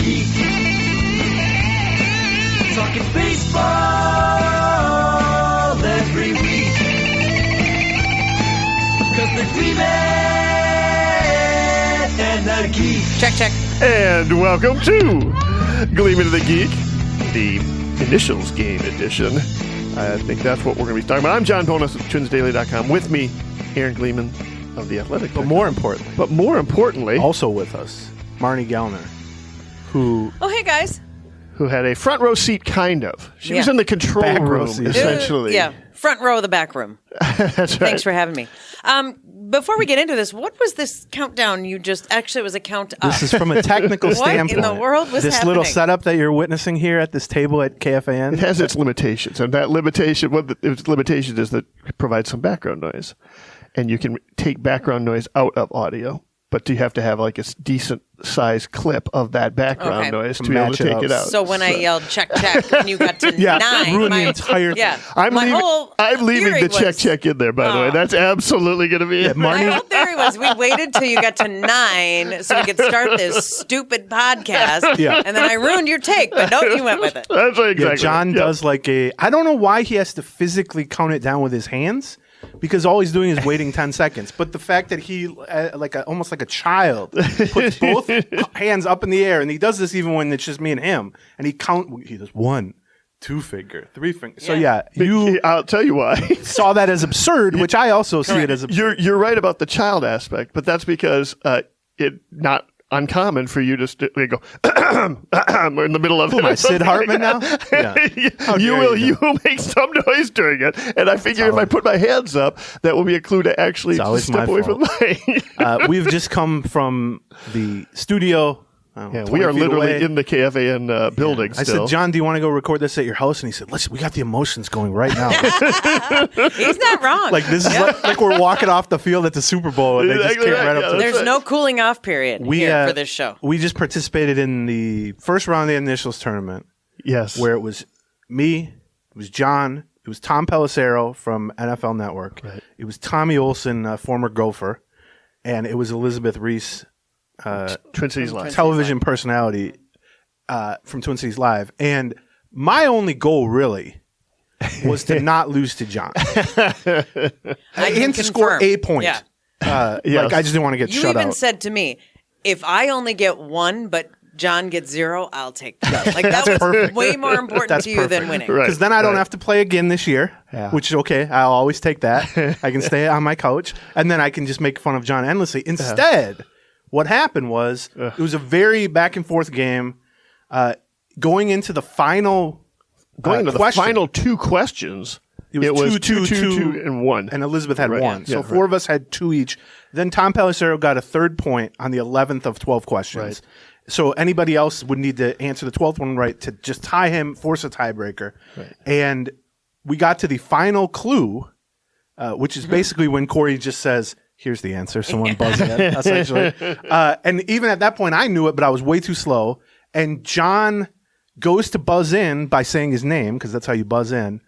Geek. Talking baseball every week. Cause they're Gleeman and the Geek. Check. And welcome to Gleeman and the Geek, the Initials Game Edition. I think that's what we're going to be talking about. I'm John Bonus of TwinsDaily.com. With me, Aaron Gleeman of The Athletic. But more importantly, also with us, Marney Gellner, who... Oh, hey, guys. Who had a front row seat, kind of. She was in the control Back row room, seat. essentially. Yeah, front row of the back room. That's right. Thanks for having me. Before we get into this, what was this countdown you just... Actually, it was a count up. This is from a technical standpoint. What in the world was this happening? little setup that you're witnessing here at this table at KFAN? It has its limitations, and that limitation, its limitation is that it provides some background noise. And you can take background noise out of audio, but you have to have like a decent size clip of that background noise to be able to take it out. So when I yelled check when you got to 9, ruined the entire thing. Yeah, I'm leaving the check in there, by the way. That's absolutely going to be it. My whole theory was we waited till you got to 9 so we could start this stupid podcast. Yeah. And then I ruined your take, but no, you went with it. That's right, exactly. Yeah, John does like a... I don't know why he has to physically count it down with his hands, because all he's doing is waiting 10 seconds. But the fact that he, almost like a child, puts both hands up in the air, and he does this even when it's just me and him, and he does 1, 2 finger, 3 finger. So I'll tell you why. saw that as absurd, which I also see it as absurd. You're right about the child aspect, but that's because it not uncommon for you to go we're in the middle of Am I Sid Hartman now? Yeah. You will make some noise during it, and I figure if I put my hands up, that will be a clue to actually step away from the mic. We've just come from the studio. We are literally in the KFAN building still. I said, John, do you want to go record this at your house? And he said, listen, we got the emotions going right now. He's not wrong. Like this is like we're walking off the field at the Super Bowl, and they just came right up to us. There's no cooling off period here for this show. We just participated in the first round of the Initials tournament. Yes. Where it was me, it was John, it was Tom Pelissero from NFL Network. Right. It was Tommy Olson, former Gopher, and it was Elizabeth Reese, Twin Cities Live. television personality from Twin Cities Live. And my only goal really was to not lose to John. And to score a point. Yeah. Yes. I just didn't want to get You shut even out. said to me, if I only get 1, but John gets 0, I'll take that. Like that was perfect. way more important to you than winning. Right. Because then I don't have to play again this year, which is okay. I'll always take that. I can stay on my couch, and then I can just make fun of John endlessly. Instead, what happened was it was a very back and forth game. Going into the final the final 2 questions, it was 2, and 1. And Elizabeth had 1. So Yeah, 4 of us had 2 each. Then Tom Pelissero got a 3rd point on the 11th of 12 questions. Right. So anybody else would need to answer the 12th one right to just tie him, force a tiebreaker. Right. And we got to the final clue, which is basically when Corey just says, here's the answer. Someone buzz in, essentially. And even at that point, I knew it, but I was way too slow. And John goes to buzz in by saying his name, because that's how you buzz in.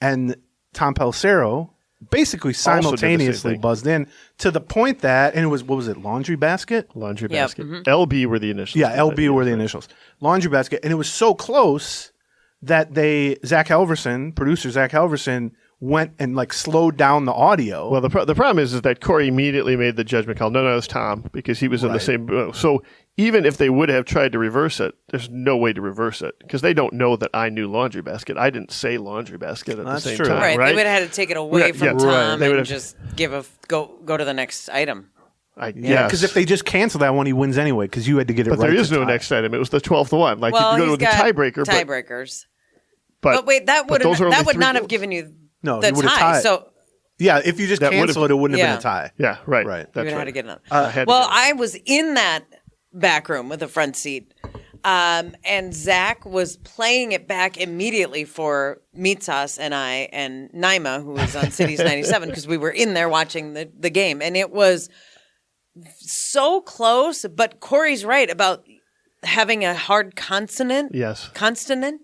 And Tom Pelissero basically simultaneously buzzed in to the point that, and it was, what was it, Laundry Basket? Laundry Basket. Mm-hmm. LB were the initials. Yeah, LB were the initials. Laundry Basket. And it was so close that producer Zach Halverson, went and slowed down the audio. Well, the problem is that Corey immediately made the judgment call. No, it's Tom, because he was in the same. So even if they would have tried to reverse it, there's no way to reverse it because they don't know that I knew Laundry Basket. I didn't say Laundry Basket at the same time. Right. They would have had to take it away from Tom and just go to the next item. Because if they just cancel that one, he wins anyway because you had to get it right. But there is no next item. It was the 12th one. You could go to the tiebreaker. Tiebreakers. But wait, that would not have given you the tie. So yeah, if you just cancel it, it wouldn't have been a tie. Yeah, right. Right. That's you right. had to get another. I was in that back room with a front seat. And Zach was playing it back immediately for Mitsas and I and Naima, who was on Cities 97, because we were in there watching the game. And it was so close, but Corey's right about having a hard consonant. Yes. Consonant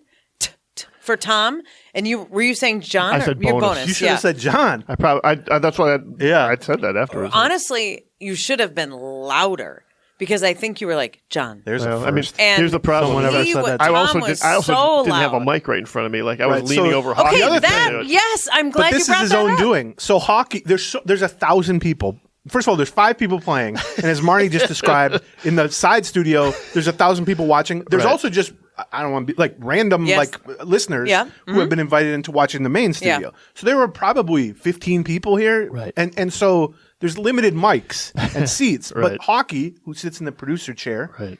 for Tom. And were you saying John? I said your bonus. You should have said John. That's why I said that afterwards. Honestly, you should have been louder. because I think you were like, John. There's a I mean, first. And here's the problem. Someone ever he said wa- that. I Tom also was didn't so have a loud. mic right in front of me. Like I was Right, leaning so- over. Okay, Hockey. that yes, I'm glad But this you brought is his that own up. doing. So hockey, there's 1,000 people. First of all, there's 5 people playing, and as Marnie just described, in the side studio, there's 1,000 people watching. There's Right. also just I don't want to be like random Yes. like listeners Yeah. who have been invited into watching the main studio. Yeah. So there were probably 15 people here, Right. And so there's limited mics and seats. Right. But Hockey, who sits in the producer chair, Right.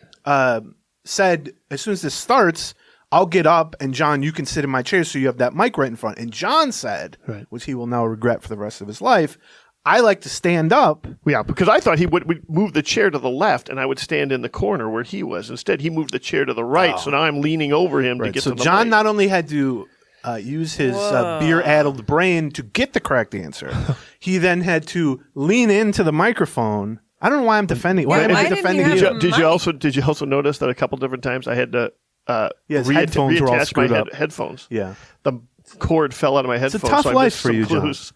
said as soon as this starts, I'll get up and John, you can sit in my chair so you have that mic right in front. And John said, Right. which he will now regret for the rest of his life, I like to stand up. Yeah, because I thought he would move the chair to the left, and I would stand in the corner where he was. Instead, he moved the chair to the right, so now I'm leaning over him to get So to the John mic. not only had to use his beer-addled brain to get the correct answer, he then had to lean into the microphone. I don't know why I'm defending. Why Yeah, am why I didn't defending you you? have Did you also notice that a couple different times I had to his headphones were all reattach my screwed up. headphones? Yeah. The cord fell out of my headphones. a tough so I life missed for some you, John. clues.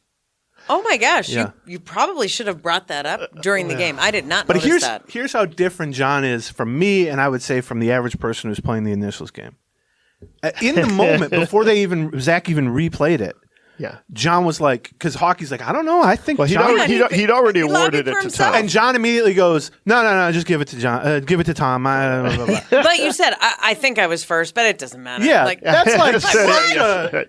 Oh my gosh, Yeah. you probably should have brought that up during the game. I did not But notice that. here's how different John is from me, and I would say from the average person who's playing the initials game. In the moment, before Zach even replayed it, Yeah. John was like, because Hockey's like, I don't know, I think Well, he'd John. already He awarded lobbied it for to himself. Tom. And John immediately goes, no, just give it to John, give it to Tom. Blah, blah, blah. But you said I think I was first, but it doesn't matter. Yeah, like that's like, what?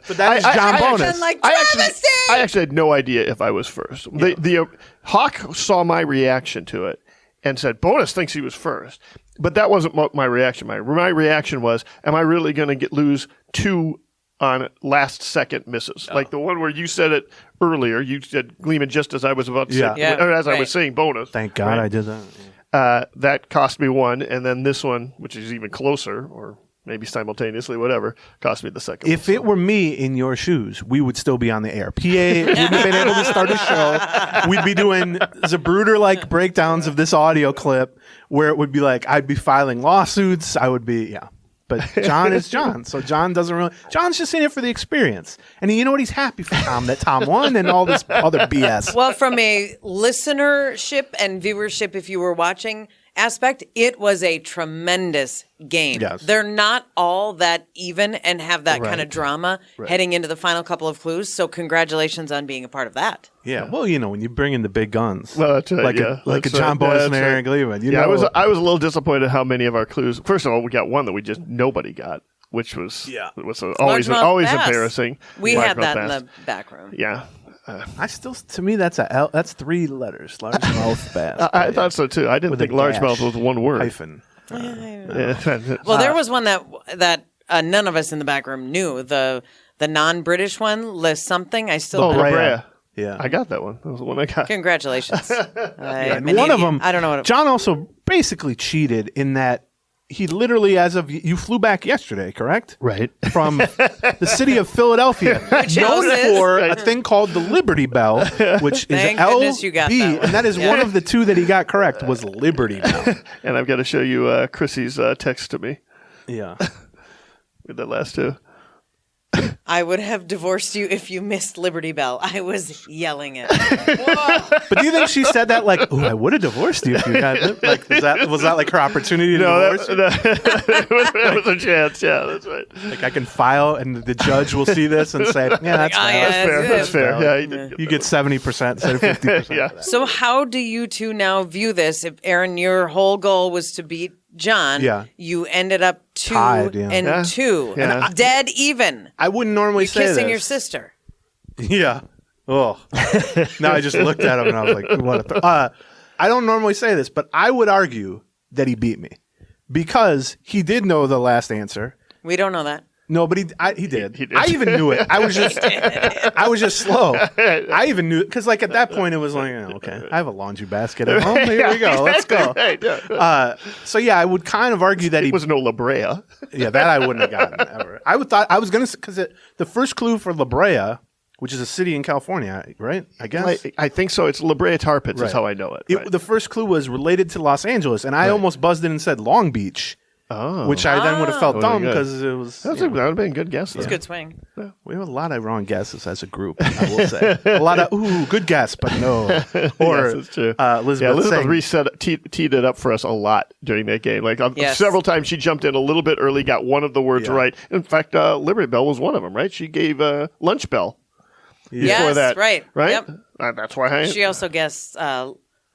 but that is John bonus. Like I travesty. actually had no idea if I was first. The Hawk saw my reaction to it and said, Bonus thinks he was first. But that wasn't my reaction. My reaction was, am I really going to lose 2 on last second misses? Like the one where you said it earlier. You said Gleeman just as I was about to say, Yeah, or as I right. was saying Bonus. Thank God I did that. That cost me 1. And then this one, which is even closer, or maybe simultaneously, whatever, cost me the second If one. it were me in your shoes, we would still be on the air. PA wouldn't have been able to start a show. We'd be doing Zapruder-like breakdowns of this audio clip where it would be like, I'd be filing lawsuits. I would be, yeah. But John is John. So John doesn't really, John's just in it for the experience. And you know what? He's happy for Tom, that Tom won and all this other BS. Well, from a listenership and viewership, if you were watching aspect, it was a tremendous game. Yes. They're not all that even and have that kind of drama heading into the final couple of clues. So congratulations on being a part of that. Yeah. Well, you know, when you bring in the big guns. Well, that's right, like yeah. like a That's John right. Boyce Yeah, and that's Aaron right. Gleeman. You Yeah, know, I was a little disappointed how many of our clues. First of all, we got one that we just nobody got, which was always Largemouth bass. embarrassing. We had Largemouth that in bass. the back room. Yeah, I still, to me, that's that's 3 letters. Largemouth bass. I thought so too. I didn't With a think largemouth dash. was one word. Hyphen. Yeah. Well, there was one that none of us in the back room knew. The non-British one, Le something. I still Oh, don't- La Brea. Brea. Yeah. I got that one. That was the one I got. Congratulations. I'm And one an of idiot. them, I don't know what it John also basically cheated in that he literally, as of you flew back yesterday, correct? Right. From the city of Philadelphia, known is. for a thing called the Liberty Bell, which Thank is goodness you got LB, that one. and that is one of the 2 that he got correct was Liberty Bell. And I've got to show you Chrissy's text to me Yeah. with the last 2. I would have divorced you if you missed Liberty Bell. I was yelling it. But do you think she said that like, "Oh, I would have divorced you if you got like"? Was that like her opportunity to divorce? That was a chance. Yeah, that's right. Like I can file, and the judge will see this and say, "Yeah, that's Oh, fair. yeah, That's fair. that's That's good. fair. Yeah, you did You get 70% instead of 50%." Yeah. So how do you two now view this? If Aaron, your whole goal was to beat John, Yeah. you ended up 2 Tied, yeah. and Yeah. 2, Yeah. dead even. I wouldn't normally You're say kissing this. your sister. Yeah. Oh. Now I just looked at him and I was like, "What?" I don't normally say this, but I would argue that he beat me because he did know the last answer. We don't know that. No, but he did. He did. I even knew it. I was just slow. I even knew it because, like, at that point, it was like, oh, okay, I have a laundry basket at home. Here we go. Let's go. Right, yeah. So yeah, I would kind of argue that he It was no La Brea. Yeah, that I wouldn't have gotten ever. I was gonna because the first clue for La Brea, which is a city in California, right? I guess. I think so. It's La Brea Tar Pits Right. is how I know it. Right. The first clue was related to Los Angeles, and I almost buzzed in and said Long Beach, which I then would have felt Oh, dumb good. because it was. That would have been a good guess. It's a good swing. We have a lot of wrong guesses as a group, I will say. A lot of, good guess, but no. Or Yes, it's true. Elizabeth saying, teed it up for us a lot during that game. Like Yes. several times she jumped in a little bit early, got one of the words right. In fact, Liberty Bell was one of them, right? She gave Lunch Bell before Yes, that. right. Right? Yep. That's why She also guessed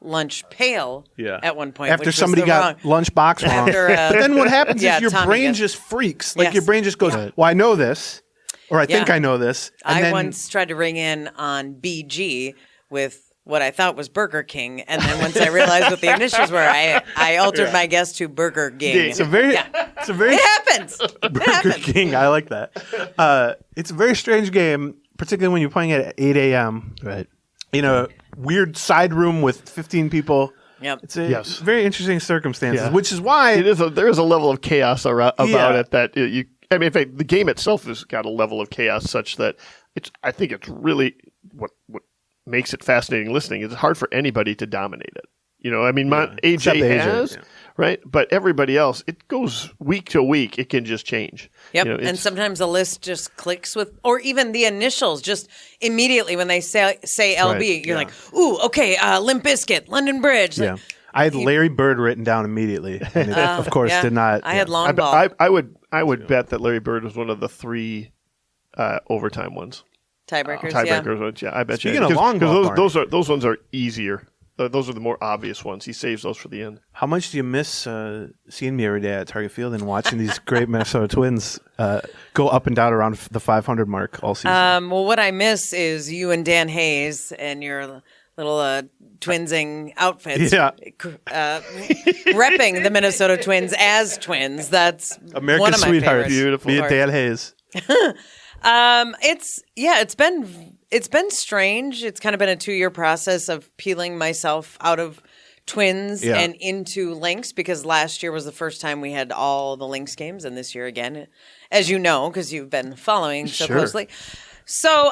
lunch pail at one point. after which was somebody the got wrong. lunchbox wrong. After, but then what happens is your Tommy brain guessed. just freaks. Like Yes. your brain just goes, well, I know this, or I think I know this. And I then, once tried to ring in on BG with what I thought was Burger King, and then once I realized what the initials were, I altered my guess to Burger Ging. it's a very It happens. Burger King. I like that. It's a very strange game, particularly when you're playing it at 8 a.m. Right. in a weird side room with 15 people. Yep. It's a very interesting circumstances, Yeah. which is why There is a level of chaos about Yeah. it that you. I mean, in fact, the game itself has got a level of chaos such that I think it's really what makes it fascinating listening. It's hard for anybody to dominate it. You know, I mean, Except AJ has, yeah. right? But everybody else, it goes week to week. It can just change. Yep. You know, And it's- sometimes a list just clicks with, or even the initials, just immediately when they say LB, Right. you're like, ooh, okay, Limp Bizkit, London Bridge. Yeah. I had Larry Bird written down immediately, and it, of course, yeah. did not. I had long ball. I would bet that Larry Bird was one of the 3 overtime ones. Tiebreakers, Tiebreakers ones. Yeah, I bet Speaking you. of long ball, Barney. those ones are easier. Those are the more obvious ones. He saves those for the end. How much do you miss seeing me every day at Target Field and watching these great Minnesota Twins go up and down around the 500 mark all season? Well, what I miss is you and Dan Hayes and your little twinsing outfits. Yeah. Repping the Minnesota Twins as twins. That's America's one of my sweetheart. favorites. Beautiful. Be it Dan Hayes. It's been strange. It's kind of been a 2-year process of peeling myself out of Twins and into Lynx, because last year was the first time we had all the Lynx games, and this year again, as you know, because you've been following so closely. So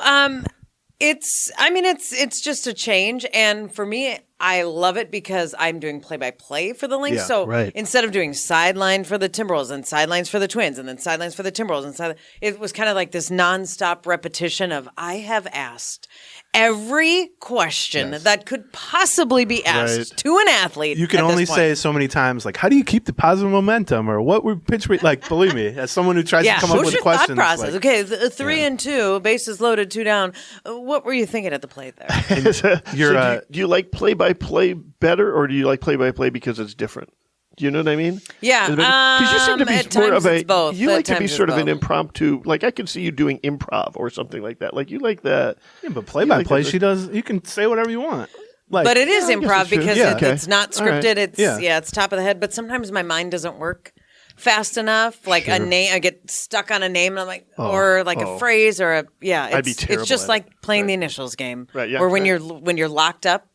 it's just a change, and for me, I love it because I'm doing play-by-play for the Lynx. Yeah, so right. instead of doing sideline for the Timberwolves and sidelines for the Twins and then sidelines for the Timberwolves and it was kind of like this nonstop repetition of I have asked every question that could possibly be asked to an athlete. You can at this only point. say so many times, like, how do you keep the positive momentum, or what would pitch rate? Like, believe me, as someone who tries to come up what's with your questions, thought process? like, Okay, 3 and 2, bases loaded, 2 down. What were you thinking at the plate there? you're do you like play-by-play better, or do you like play-by-play because it's different? Do you know what I mean? Yeah, because you seem to be at more times of a. it's both. You At like to be times sort it's of an both. impromptu. Like I can see you doing improv or something like that. Like you like that. yeah, but play-by-play, like she does. You can say whatever you want. Like, But it is I guess improv it's true. because Yeah, okay. it's not All right. scripted. It's Yeah. it's top of the head. But sometimes my mind doesn't work fast enough. Like a name, I get stuck on a name, and I'm like, or like a phrase, or I'd be terrible It's just at like it. playing the initials game, Right, yeah, or when right. you're locked up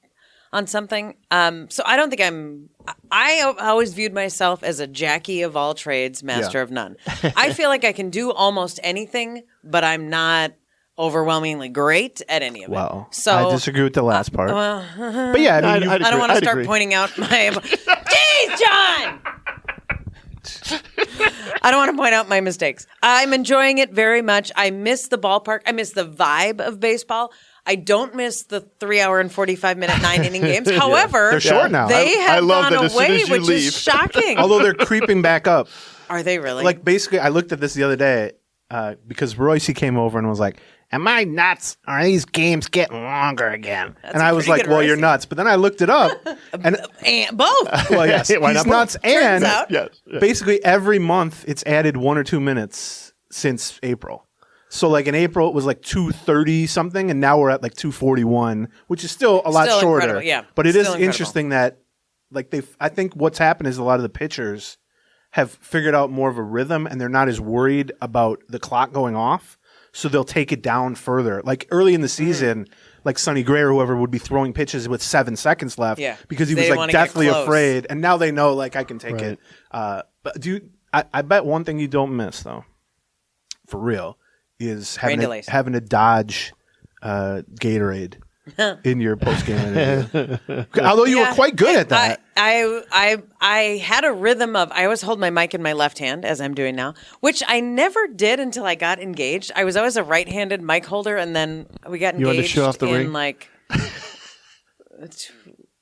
on something. So I don't think I always viewed myself as a Jackie of all trades, master of none. I feel like I can do almost anything, but I'm not overwhelmingly great at any of it. wow. So I disagree with the last part. But yeah, I mean, I'd I don't want to I'd start agree. pointing out my. Jeez, John! I don't want to point out my mistakes. I'm enjoying it very much. I miss the ballpark. I miss the vibe of baseball. I don't miss the 3 hour and 45-minute 9-inning games. However, They're short now. They I have love gone that as soon away, as you which leave. is shocking. although they're creeping back up. Are they really? Like, basically, I looked at this the other day because Royce came over and was like, am I nuts? Are these games getting longer again? And I was pretty like, good well, you're Royce. nuts. But then I looked it up. And, and both. well, yes, Why he's not both? nuts. And out. Yes. Yeah. basically every month it's added 1 or 2 minutes since April. So like in April it was like 2:30 something, and now we're at like 2:41, which is still a lot Still shorter. incredible, yeah. But it is Still incredible. interesting that like I think what's happened is a lot of the pitchers have figured out more of a rhythm, and they're not as worried about the clock going off. So they'll take it down further. Like early in the season, like Sonny Gray or whoever would be throwing pitches with 7 seconds left because he They was didn't like wanna get deathly close. afraid. And now they know like I can take Right. it. But I bet one thing you don't miss though, for real, is Rain having delays. having to dodge Gatorade in your post-game interview. Although you were quite good at that. I had a rhythm of, I always hold my mic in my left hand, as I'm doing now, which I never did until I got engaged. I was always a right-handed mic holder, and then we got engaged You wanted to show off the ring? like...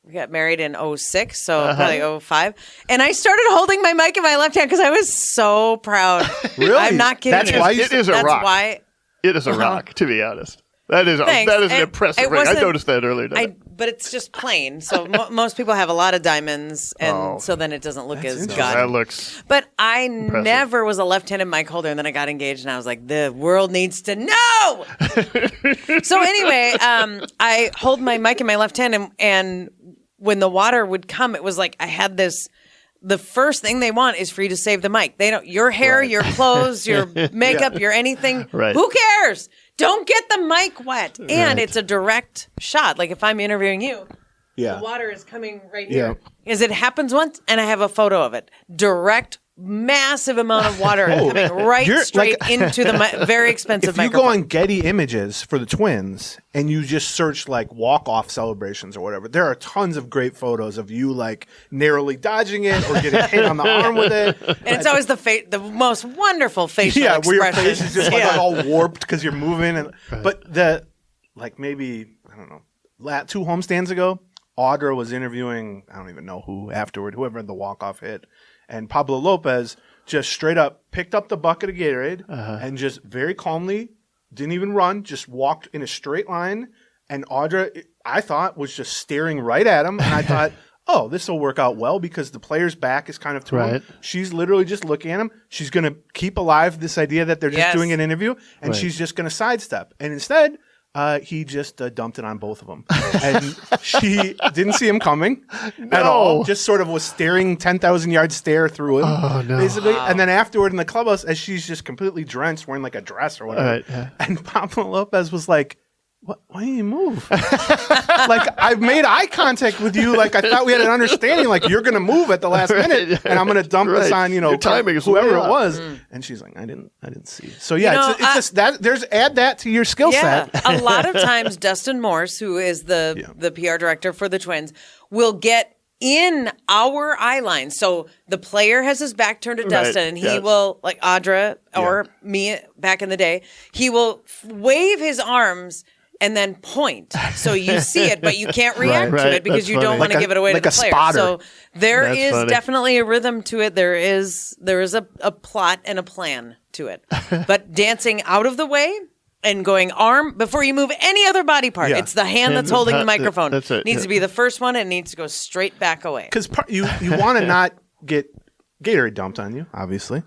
We got married in 06, so probably 05. And I started holding my mic in my left hand because I was so proud. Really? I'm not kidding. That's you. why it is a That's rock. why. It is a rock, to be honest. That is Thanks. an It impressive ring. I wasn't- noticed that earlier today. But it's just plain. So most people have a lot of diamonds, and so then it doesn't look as interesting. gaudy. That looks... But I never was a left-handed mic holder, and then I got engaged, and I was like, the world needs to know! So anyway, I hold my mic in my left hand, and when the water would come, it was like I had this... The first thing they want is for you to save the mic. They don't... Your hair, your clothes, your makeup, your anything. Right. Who cares? Don't get the mic wet. And it's a direct shot. Like if I'm interviewing you, the water is coming right here. Because it happens once, and I have a photo of it. Direct, massive amount of water coming right straight into the very expensive If you microphone. go on Getty Images for the Twins and you just search like walk-off celebrations or whatever, there are tons of great photos of you like narrowly dodging it or getting hit on the arm with it. And it's always the most wonderful facial Yeah, where your expressions. face is just like all warped because you're moving. And but the like maybe I don't know 2 homestands ago, Audra was interviewing I don't even know who afterward, whoever had the walk-off hit. And Pablo Lopez just straight up picked up the bucket of Gatorade and just very calmly, didn't even run, just walked in a straight line. And Audra, I thought, was just staring right at him. And I thought, oh, this will work out well because the player's back is kind of to him. She's literally just looking at him. She's going to keep alive this idea that they're just doing an interview. And she's just going to sidestep. And instead... he just dumped it on both of them. And she didn't see him coming at all. Just sort of was staring 10,000-yard stare through him, basically. And then afterward in the clubhouse, as she's just completely drenched, wearing like a dress or whatever. And Pablo Lopez was like, why don't you move? Like, I've made eye contact with you. Like, I thought we had an understanding. Like, you're going to move at the last minute, and I'm going to dump this on, Your timing is whoever way it was. And she's like, I didn't see. So yeah, it's just that. Add that to your skill set. A lot of times, Dustin Morse, who is the PR director for the Twins, will get in our eye line. So the player has his back turned to Dustin, and he will, like Audra or me back in the day, he will wave his arms and then point. So you see it, but you can't react to it because you don't want to give it away to the player. Spotter. So there is definitely a rhythm to it. There is a plot and a plan to it. But dancing out of the way and going arm before you move any other body part. It's the hand that's holding the microphone. That's it. Needs to be the first one, and needs to go straight back away. Because you want to not get Gatorade dumped on you, obviously,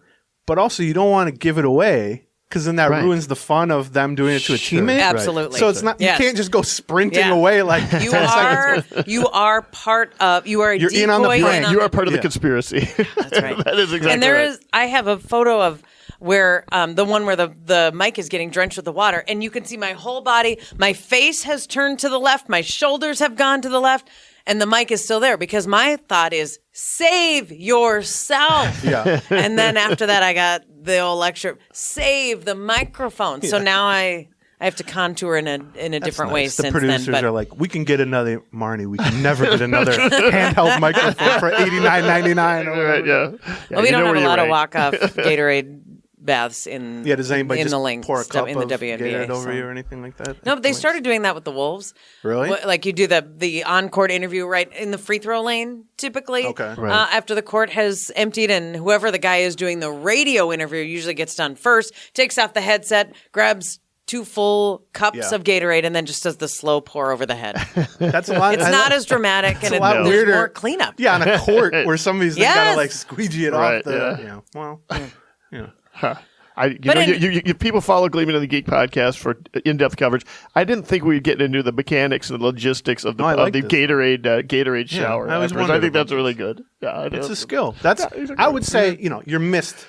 but also you don't want to give it away because then that ruins the fun of them doing it to a teammate. Absolutely. So it's not you can't just go sprinting away like you 10 seconds. You are part of. You are a You're decoy in on the prank. You are part of the conspiracy. That's right. That is exactly And there right. is. I have a photo of where the one where the mic is getting drenched with the water, and you can see my whole body. My face has turned to the left. My shoulders have gone to the left. And the mic is still there because my thought is save yourself. And then after that, I got the old lecture, save the microphone. So now I have to contour in a different way The since producers then. But are like, we can get another Marnie. We can never get another handheld microphone for $89.99. Well, we don't have a lot of walk-off Gatorade baths in does anybody in just the links pour a cup in the of WNBA Gatorade over so. you or anything like that? No, but they started doing that with the Wolves. Really? Like you do the on-court interview right in the free throw lane, typically. Okay. After the court has emptied, and whoever the guy is doing the radio interview usually gets done first, takes off the headset, grabs 2 full cups of Gatorade, and then just does the slow pour over the head. That's a lot. It's not as dramatic, and a lot there's weirder. more cleanup. Yeah, on a court where somebody's got to like squeegee it Right, off the. Well, You people follow Gleeman and the Geek podcast for in-depth coverage. I didn't think we'd get into the mechanics and the logistics of the Gatorade shower. I always I wondered think about that's really good. Yeah, it's a skill. I would say you're missed.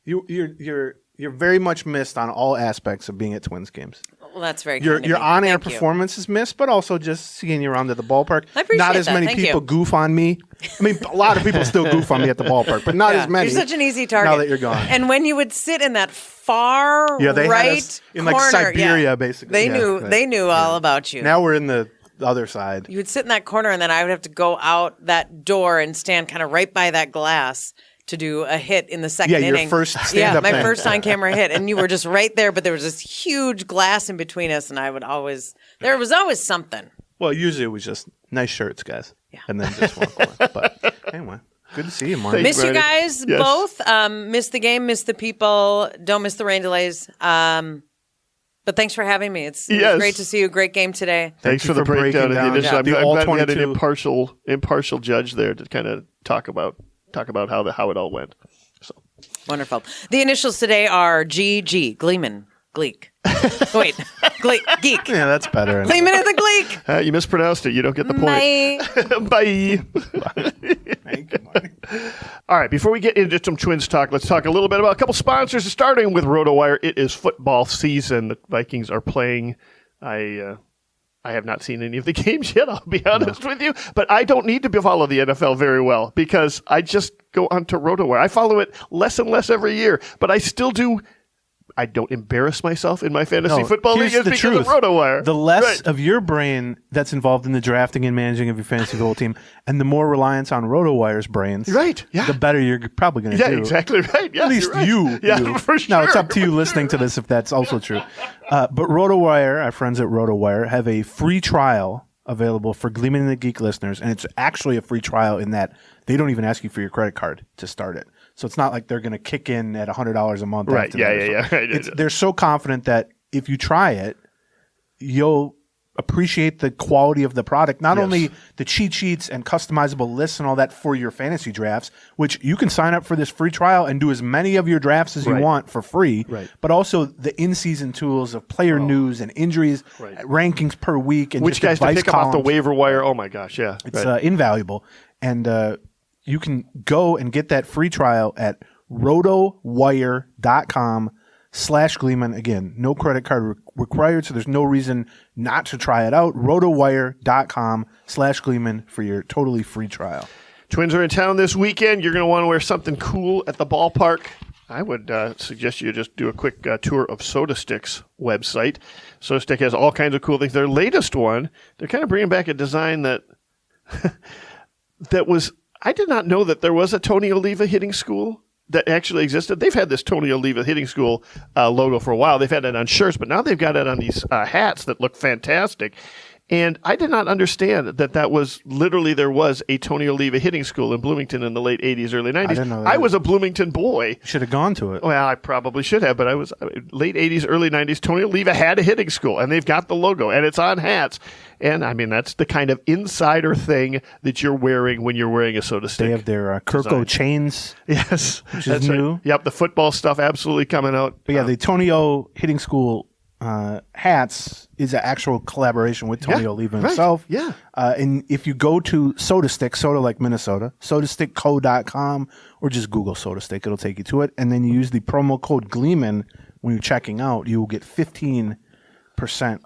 You're very much missed on all aspects of being at Twins games. Well, that's very your kind of you. on-air Thank you. performance is missed, but also just seeing you around at the ballpark. I appreciate Not as that. many Thank people you. goof on me. I mean, a lot of people still goof on me at the ballpark, but not Yeah, as many. You're such an easy target. Now that you're gone. And when you would sit in that far Yeah, they had right us in corner, like Siberia, yeah, basically. They Yeah, knew right. they knew all about you. Now we're in the other side. You would sit in that corner, and then I would have to go out that door and stand kind of right by that glass to do a hit in the second Yeah, your inning. first stand-up my thing. first on-camera hit, and you were just right there. But there was this huge glass in between us, and there was always something. Well, usually it was just nice shirts, guys. Yeah. And then just walk away. But anyway, good to see you, Marty. Miss you Marty. guys Yes. both. Miss the game, miss the people. Don't miss the rain delays. But thanks for having me. It was Yes. great to see you. Great game today. Thanks you for the for breakdown of breaking the down initial. the I'm all glad we had an 22. impartial judge there to kind of talk about how it all went. So Wonderful. The initials today are GG, Gleeman, Gleek. Wait, Geek. Yeah, that's better. Gleeman and the Gleek. you mispronounced it. You don't get the point. Bye. Bye. Thank you, Marty. All right, before we get into some Twins talk, let's talk a little bit about a couple sponsors, starting with RotoWire. It is football season. The Vikings are playing. I have not seen any of the games yet, I'll be honest with you, but I don't need to follow the NFL very well because I just go onto RotoWire. I follow it less and less every year, but I still do. I don't embarrass myself in my fantasy football league here's the because truth. of RotoWire. The less Right. of your brain that's involved in the drafting and managing of your fantasy football team, and the more reliance on RotoWire's brains, Right, yeah. the better you're probably going to Yeah, do. exactly right. Yeah, At least you're right. you. Yeah, do. for sure. Now, it's up to you listening to this if that's also true. But RotoWire, our friends at RotoWire, have a free trial available for Gleeman and the Geek listeners, and it's actually a free trial in that they don't even ask you for your credit card to start it. So it's not like they're going to kick in at $100 a month. Right, after yeah, that or yeah, something. yeah, right. They're so confident that if you try it, you'll appreciate the quality of the product, not only the cheat sheets and customizable lists and all that for your fantasy drafts, which you can sign up for this free trial and do as many of your drafts as you Right. want for free, Right. but also the in-season tools of player news and injuries, Right. rankings per week, and Which just guys to advice pick them off the columns. waiver wire? Oh my gosh, yeah. It's right. invaluable. And you can go and get that free trial at rotowire.com/Gleeman. Again, no credit card required, so there's no reason not to try it out. rotowire.com/Gleeman for your totally free trial. Twins are in town this weekend. You're going to want to wear something cool at the ballpark. I would suggest you just do a quick tour of SodaStick's website. SodaStick has all kinds of cool things. Their latest one, they're kind of bringing back a design that was. I did not know that there was a Tony Oliva hitting school that actually existed. They've had this Tony Oliva hitting school logo for a while. They've had it on shirts, but now they've got it on these hats that look fantastic. And I did not understand that was literally there was a Tony Oliva hitting school in Bloomington in the late 80s, early 90s. didn't know that. I was a Bloomington boy. You should have gone to it. Well, I probably should have, but I was late 80s, early 90s. Tony Oliva had a hitting school, and they've got the logo, and it's on hats. And, I mean, that's the kind of insider thing that you're wearing when you're wearing a Soda Stick. They have their Kirko design. chains. Yes. Which is that's right. new. Yep, the football stuff absolutely coming out. But yeah, the Tony O hitting school hats is an actual collaboration with Tony Yeah, Oliva right. himself. Yeah. And if you go to SodaStick, soda like Minnesota, sodastickco.com, or just Google SodaStick, it'll take you to it. And then you use the promo code Gleeman when you're checking out, you will get 15%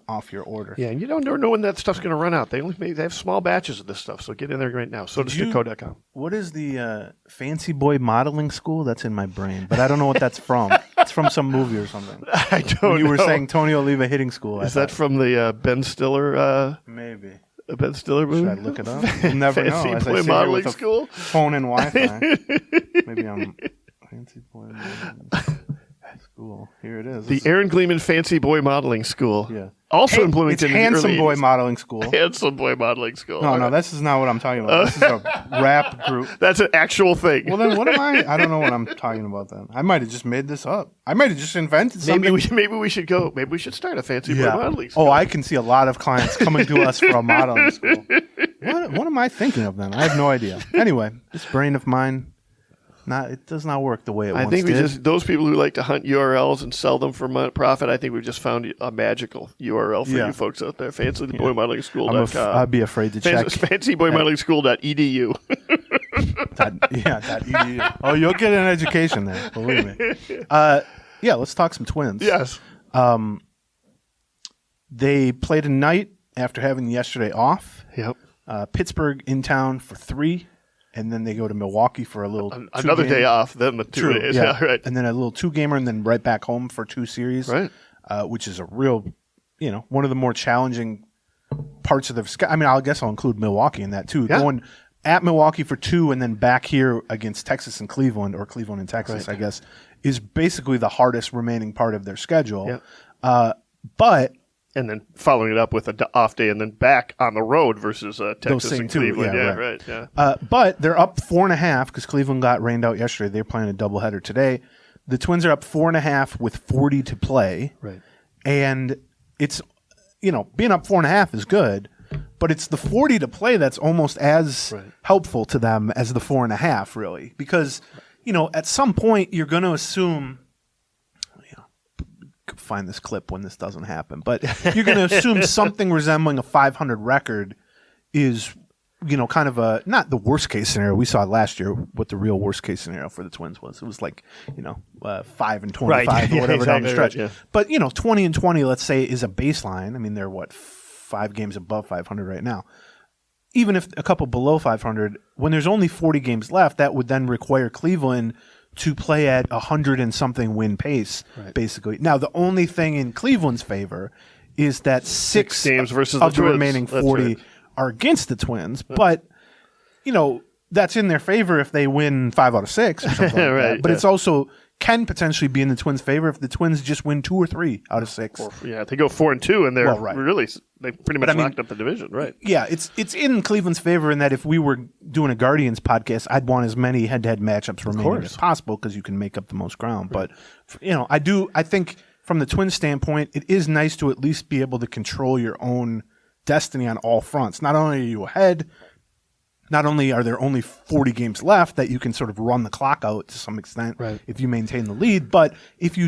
off your order. Yeah, and you don't never know when that stuff's going to run out. They have small batches of this stuff, so get in there right now. SodaStickco.com. What is the Fancy Boy Modeling School? That's in my brain, but I don't know what that's from. It's from some movie or something. I don't When you know. were saying Tony Oliva hitting school. Is that from the Ben Stiller maybe? Ben Stiller movie? Should I look it up? You'll never know. Fancy As I Boy sit here Modeling with a School? phone and Wi-Fi. Maybe I'm Fancy Boy Modeling School. Here it is. The Aaron Gleeman Fancy Boy Modeling School. Yeah. Also in Bloomington. It's in the Handsome early Boy 80s. Modeling School. Handsome Boy Modeling School. No, All no, right. this is not what I'm talking about. This is a rap group. That's an actual thing. Well, then what am I? I don't know what I'm talking about then. I might have just made this up. I might have just invented something. maybe we should go. Maybe we should start a Fancy Boy Modeling School. Oh, I can see a lot of clients coming to us for a modeling school. What am I thinking of then? I have no idea. Anyway, this brain of mine, it does not work the way it I once think did. those people who like to hunt URLs and sell them for profit, I think we've just found a magical URL for you folks out there. FancyBoyModelingSchool.com. I'd be afraid to check. FancyBoyModelingSchool.edu. .edu. Oh, you'll get an education there. Believe me. Yeah, let's talk some Twins. Yes. They play tonight after having yesterday off. Yep. Pittsburgh in town for 3, and then they go to Milwaukee for a little another day off, then the 2 days. Yeah. Yeah, right. And then a little 2-gamer, and then right back home for 2 series. Right. Which is a real, one of the more challenging parts of the schedule. I mean, I guess I'll include Milwaukee in that too. Yeah. Going at Milwaukee for 2 and then back here against Texas and Cleveland, or Cleveland and Texas, Right. I guess, is basically the hardest remaining part of their schedule. Yeah. But And then following it up with an off day and then back on the road versus Texas same and two, Cleveland. yeah, Yeah, right. right. Yeah. But they're up 4.5 because Cleveland got rained out yesterday. They're playing a doubleheader today. The Twins are up 4.5 with 40 to play. Right. And it's, being up 4.5 is good, but it's the 40 to play that's almost as helpful to them as the 4.5, really. Because, at some point you're going to assume, find this clip when this doesn't happen, but you're going to assume something resembling a 500 record is, kind of not the worst case scenario. We saw last year what the real worst case scenario for the Twins was. It was like, 5-25 or whatever down the stretch. Yeah. But, 20-20, let's say, is a baseline. I mean, they're 5 games above 500 right now. Even if a couple below 500, when there's only 40 games left, that would then require Cleveland to play at 100 and something win pace, basically. Now, the only thing in Cleveland's favor is that 6 games versus of the the Twins. remaining That's 40 right. are against the Twins. But, that's in their favor if they win 5 out of 6 or something like that. But it's also can potentially be in the Twins' favor if the Twins just win 2 or 3 out of 6. If they go 4-2 and they're really they pretty much I mean, locked up the division, right? Yeah, it's in Cleveland's favor in that if we were doing a Guardians podcast, I'd want as many head-to-head matchups remaining as possible because you can make up the most ground. Right. But I think from the Twins' standpoint, it is nice to at least be able to control your own destiny on all fronts. Not only are you ahead, not only are there only 40 games left that you can sort of run the clock out to some extent if you maintain the lead, but if you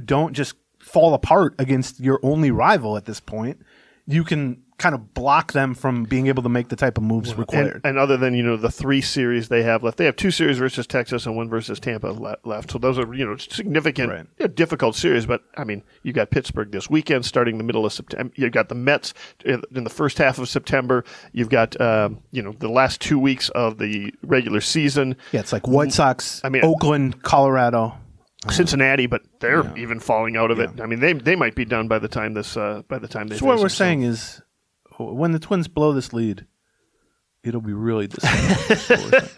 don't just fall apart against your only rival at this point, you can kind of block them from being able to make the type of moves required. And other than the 3 series they have left, they have 2 series versus Texas and 1 versus Tampa left. So those are significant, difficult series. But I mean, you got Pittsburgh this weekend, starting the middle of September. You've got the Mets in the first half of September. You've got the last 2 weeks of the regular season. Yeah, it's like White Sox, Oakland, Colorado. Cincinnati, but they're even falling out of it. I mean, they might be done by the time they. So what we're saying is, when the Twins blow this lead, it'll be really disappointing.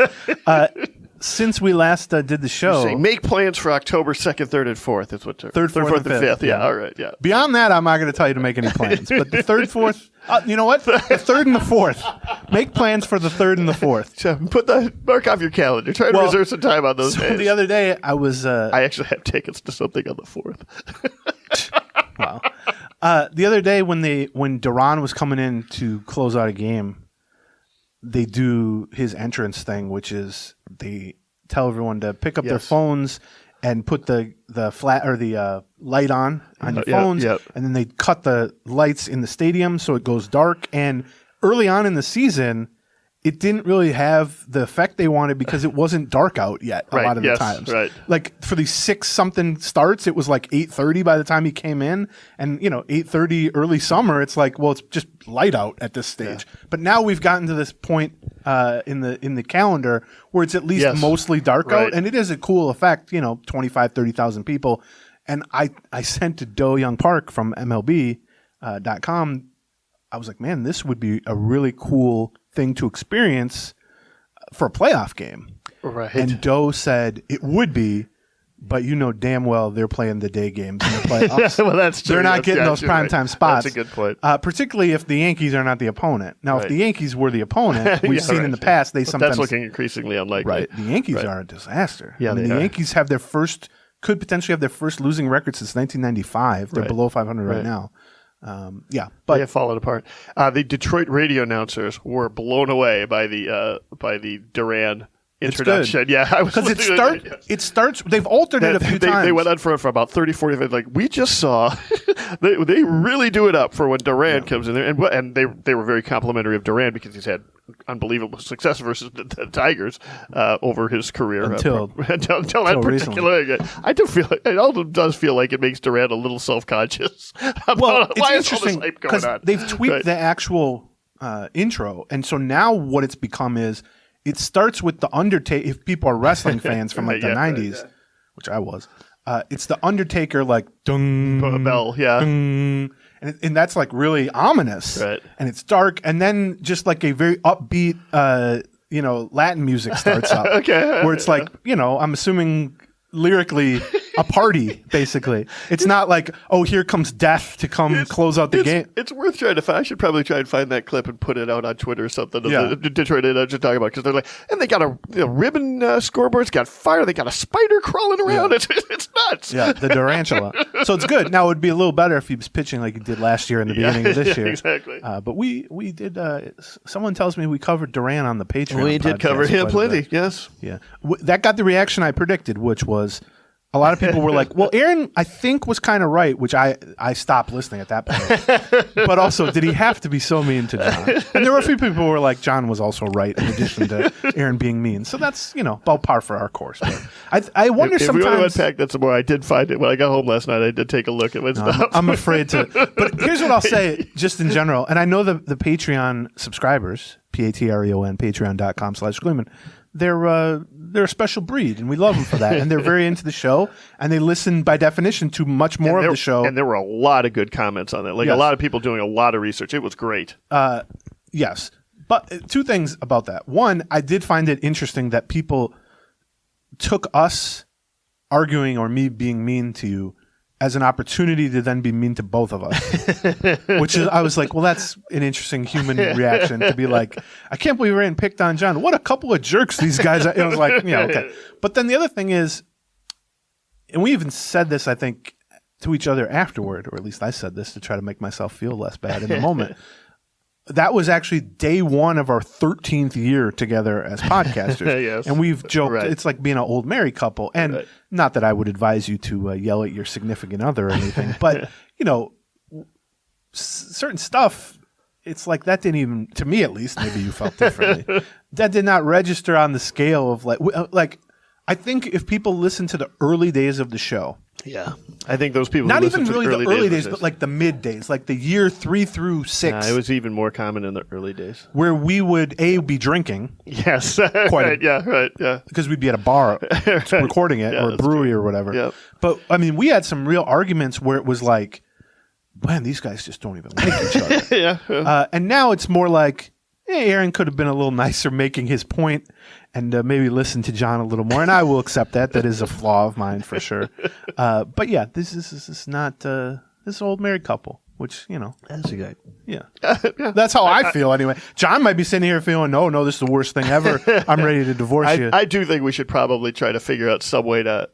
Since we last did the show, make plans for October 2nd, 3rd, and 4th. That's what 3rd, 4th, and 5th. Yeah, all right. Yeah. Beyond that, I'm not going to tell you to make any plans. But the 3rd, 4th, you know what? The 3rd and the 4th. Make plans for the 3rd and the 4th. So put the mark off your calendar. Try to reserve some time on those days. The other day, I was. I actually have tickets to something on the 4th. Wow. The other day, when Duran was coming in to close out a game, they do his entrance thing, which is they tell everyone to pick up their phones and put the flat or the light on your phones, and then they cut the lights in the stadium so it goes dark. And early on in the season, it didn't really have the effect they wanted because it wasn't dark out yet a lot of the times. Right. Like for these 6-something starts, it was like 8:30 by the time he came in, and 8:30 early summer, it's like, well, it's just light out at this stage. Yeah. But now we've gotten to this point in the calendar where it's at least mostly dark out, and it is a cool effect. 25,000, 30,000 people, and I sent to Do Young Park from MLB.com. I was like, man, this would be a really cool thing to experience for a playoff game. Right. And Doe said it would be, but damn well they're playing the day games in the playoffs. Well, that's true. They're not getting those primetime spots. That's a good point. Particularly if the Yankees are not the opponent. Now, if the Yankees were the opponent, we've seen in the past, they sometimes... That's looking increasingly unlikely. Right. The Yankees are a disaster. Yeah, the Yankees have could potentially have their first losing record since 1995. They're below 500 right now. But they have fallen apart. The Detroit radio announcers were blown away by the Duran introduction. Yeah, I was because it starts. They've altered it a few times. They went on for about 30, 40 minutes. Like we just saw, they really do it up for when Duran comes in there, and they were very complimentary of Duran because he's had unbelievable success versus the Tigers over his career until that particular. I do feel it also does feel like it makes Duran a little self-conscious. Well, it's interesting because they've tweaked the actual intro, and so now what it's become is it starts with the Undertaker. If people are wrestling fans from like the 90s, which I was, it's the Undertaker like dung bell, dung, and that's like really ominous, right? And it's dark, and then just like a very upbeat, Latin music starts up, where it's like I'm assuming lyrically a party, basically. It's not like, oh, here comes death to come close out the game. It's worth trying to find. I should probably try and find that clip and put it out on Twitter or something. The Detroit Energy talking about, because they're like, and they got a ribbon scoreboard. It's got fire. They got a spider crawling around. Yeah. It's nuts. Yeah, the tarantula. So it's good. Now it would be a little better if he was pitching like he did last year in the beginning of this year. Exactly. But we did. Someone tells me we covered Duran on the Patreon. We did cover him plenty. Yes. Yeah. That got the reaction I predicted, which was. A lot of people were like, well, Aaron, I think, was kind of right, which I stopped listening at that point. But also, did he have to be so mean to John? And there were a few people who were like, John was also right in addition to Aaron being mean. So that's, about par for our course. But I wonder sometimes. If we want to unpack that some more, I did find it. When I got home last night, I did take a look at my stuff. I'm afraid to. But here's what I'll say, just in general. And I know the Patreon subscribers, Patreon, patreon.com/Gleeman, they're a special breed, and we love them for that. And they're very into the show, and they listen by definition to much more of the show. And there were a lot of good comments on it. Like a lot of people doing a lot of research. It was great. Yes. But two things about that. One, I did find it interesting that people took us arguing or me being mean to you as an opportunity to then be mean to both of us. Which is, I was like, well, that's an interesting human reaction to be like, I can't believe Rand picked on John. What a couple of jerks these guys are. It was like, okay. But then the other thing is, and we even said this, I think, to each other afterward, or at least I said this to try to make myself feel less bad in the moment. That was actually day one of our 13th year together as podcasters. Yes. And we've joked, It's like being an old married couple. And not that I would advise you to yell at your significant other or anything, but, certain stuff, it's like that didn't even, to me at least, maybe you felt differently, that did not register on the scale of like, I think if people listen to the early days of the show, I think those people not even really the early days, but like the mid days, like the year 3 through 6. It was even more common in the early days, where we would be drinking. Yes, because we'd be at a bar recording it or a brewery or whatever. Yep. But I mean, we had some real arguments where it was like, man, these guys just don't even like each other. And now it's more like, hey, Aaron could have been a little nicer making his point and maybe listen to John a little more. And I will accept that. That is a flaw of mine for sure. But yeah, this is not this old married couple, which, That's a good. Yeah. That's how I feel anyway. John might be sitting here feeling, no, this is the worst thing ever. I'm ready to divorce you. I do think we should probably try to figure out some way to,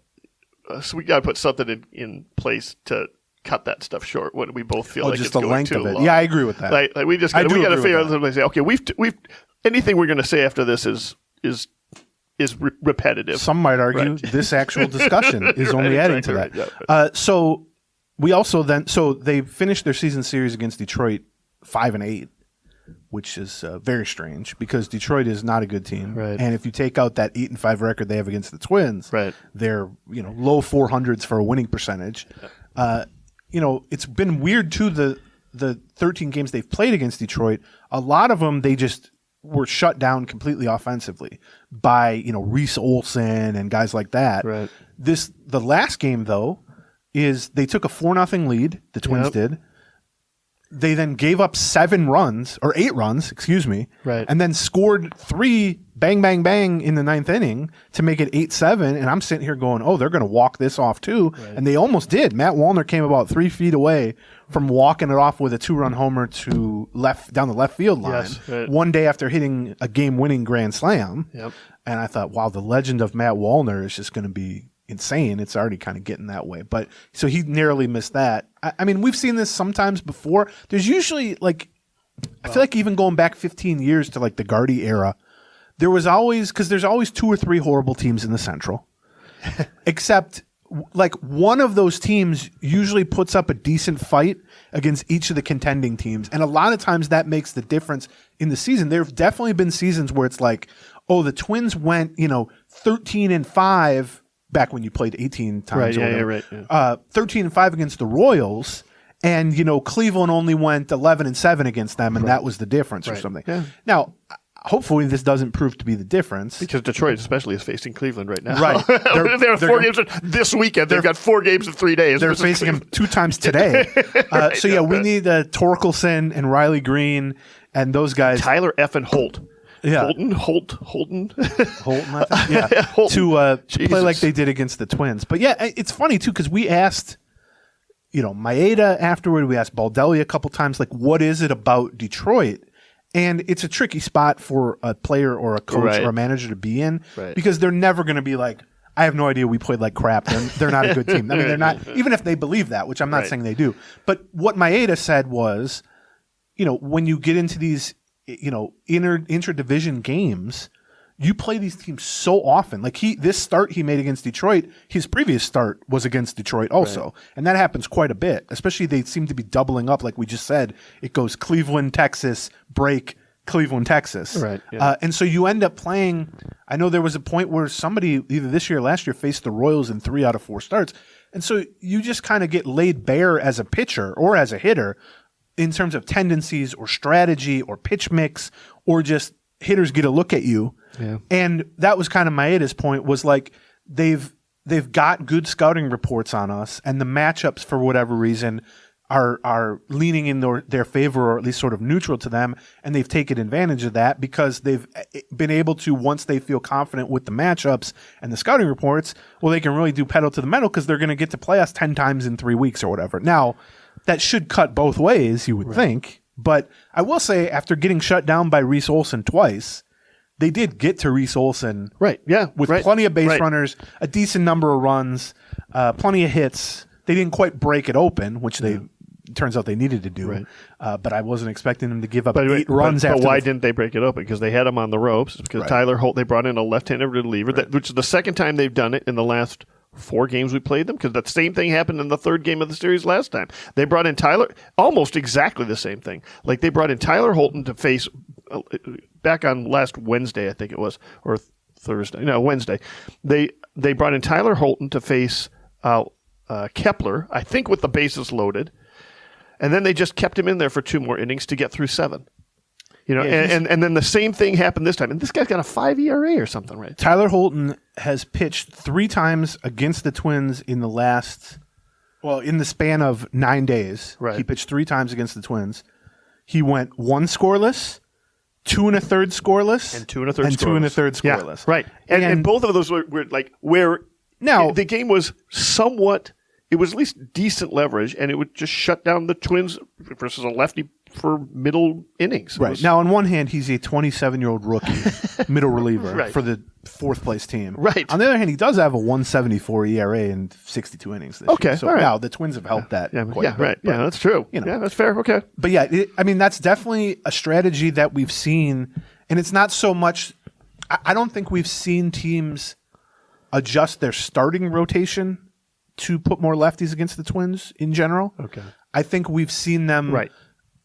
so we got to put something in place to cut that stuff short when we both feel like just it's the going length too of it. long. Yeah, I agree with that. Like we got to figure out something to say, okay, we've anything we're going to say after this is repetitive. Some might argue this actual discussion is only adding to that. So we also they finished their season series against Detroit 5-8, which is very strange because Detroit is not a good team. Right. And if you take out that 8-5 record they have against the Twins, they're low 400s for a winning percentage. It's been weird too. The 13 games they've played against Detroit, a lot of them they just were shut down completely offensively by Reese Olson and guys like that. Right. The last game though is they took a 4-0 lead. The Twins did. They then gave up 8 runs, and then scored 3 bang, bang, bang in the 9th inning to make it 8-7. And I'm sitting here going, oh, they're going to walk this off too. Right. And they almost did. Matt Wallner came about 3 feet away from walking it off with a 2-run homer down the left field line. Yes, right. One day after hitting a game-winning grand slam. Yep. And I thought, wow, the legend of Matt Wallner is just going to be insane. It's already kind of getting that way. But so he narrowly missed that. I mean, we've seen this sometimes before. There's usually I feel like even going back 15 years to like the Gardy era, there was always, because there's always 2 or 3 horrible teams in the Central, except like one of those teams usually puts up a decent fight against each of the contending teams. And a lot of times that makes the difference in the season. There have definitely been seasons where it's like, oh, the Twins went, 13-5 back when you played 18 times. Right, 13-5 against the Royals. And, Cleveland only went 11-7 against them. And that was the difference or something. Yeah. Now, hopefully this doesn't prove to be the difference. Because Detroit especially is facing Cleveland right now. Right. They're 4 games this weekend. They've got 4 games in 3 days. They're facing them 2 times today. We need Torkelson and Riley Green and those guys. Tyler effing Holt. Yeah. Holton. I think. Yeah. Holton. To play like they did against the Twins. But yeah, it's funny too, because we asked, Maeda afterward, we asked Baldelli a couple times, like, what is it about Detroit? And it's a tricky spot for a player or a coach or a manager to be in because they're never going to be like, I have no idea, we played like crap. They're not a good team. I mean, they're not, even if they believe that, which I'm not saying they do. But what Maeda said was, when you get into these, interdivision games, you play these teams so often. Like this start he made against Detroit, his previous start was against Detroit also. Right. And that happens quite a bit, especially they seem to be doubling up. Like we just said, it goes Cleveland, Texas, break, Cleveland, Texas. Right. Yeah. And so you end up playing, I know there was a point where somebody either this year or last year faced the Royals in 3 out of 4 starts. And so you just kind of get laid bare as a pitcher or as a hitter in terms of tendencies or strategy or pitch mix, or just hitters get a look at you. Yeah. And that was kind of Maeda's point, was like they've got good scouting reports on us, and the matchups for whatever reason are leaning in their favor, or at least sort of neutral to them, and they've taken advantage of that because they've been able to, once they feel confident with the matchups and the scouting reports, well, they can really do pedal to the metal because they're going to get to play us 10 times in 3 weeks or whatever. Now, that should cut both ways, you would think. But I will say, after getting shut down by Reese Olson twice, they did get to Reese Olson with plenty of base runners, a decent number of runs, plenty of hits. They didn't quite break it open, which turns out they needed to do. Right. But I wasn't expecting them to give up 8 runs after. But why didn't they break it open? Because they had him on the ropes. Because Tyler Holt, they brought in a left-handed reliever, which is the second time they've done it in the last 4 games we played them, because that same thing happened in the 3rd game of the series last time. They brought in Tyler, almost exactly the same thing. Like they brought in Tyler Holton to face, back on last Wednesday, I think it was, or Thursday, no, Wednesday. They brought in Tyler Holton to face Kepler, I think with the bases loaded, and then they just kept him in there for 2 more innings to get through 7. And then the same thing happened this time. And this guy's got a 5 ERA or something, right? Tyler Holton has pitched 3 times against the Twins in in the span of 9 days. Right. He pitched 3 times against the Twins. He went 1 scoreless, 2 1/3 scoreless, and 2 1/3 and 2 1/3 scoreless. Yeah, right. And both of those were like where now the game was somewhat. It was at least decent leverage, and it would just shut down the Twins versus a lefty for middle innings. Right. Now, on one hand, he's a 27-year-old rookie, middle reliever for the 4th place team. Right. On the other hand, he does have a 1.74 ERA in 62 innings this year. So now the Twins have helped that quite a bit. Right. But, yeah, that's true. Yeah, that's fair. Okay. But yeah, that's definitely a strategy that we've seen, and it's not so much. I don't think we've seen teams adjust their starting rotation to put more lefties against the Twins in general. Okay. I think we've seen them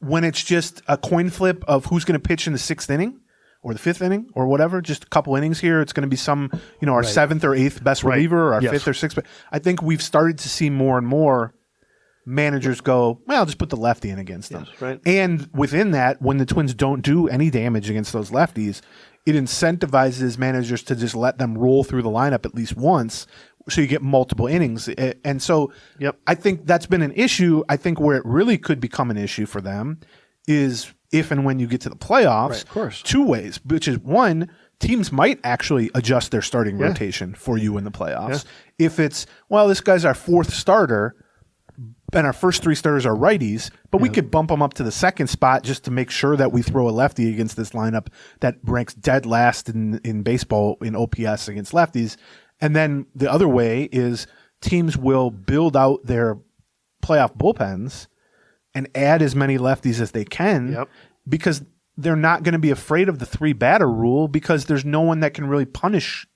when it's just a coin flip of who's going to pitch in the 6th inning or the 5th inning or whatever, just a couple innings here. It's going to be some, our 7th or 8th best reliever or our 5th or 6th. I think we've started to see more and more managers go, well, I'll just put the lefty in against them. Yes, right. And within that, when the Twins don't do any damage against those lefties, it incentivizes managers to just let them roll through the lineup at least once, so you get multiple innings. And so I think that's been an issue. I think where it really could become an issue for them is if and when you get to the playoffs. Right, of course. 2 ways, which is, one, teams might actually adjust their starting rotation for you in the playoffs. Yeah. If it's, well, this guy's our 4th starter, and our first 3 starters are righties, but we could bump them up to the 2nd spot just to make sure that we throw a lefty against this lineup that ranks dead last in baseball in OPS against lefties. And then the other way is teams will build out their playoff bullpens and add as many lefties as they can because they're not going to be afraid of the 3-batter rule because there's no one that can really punish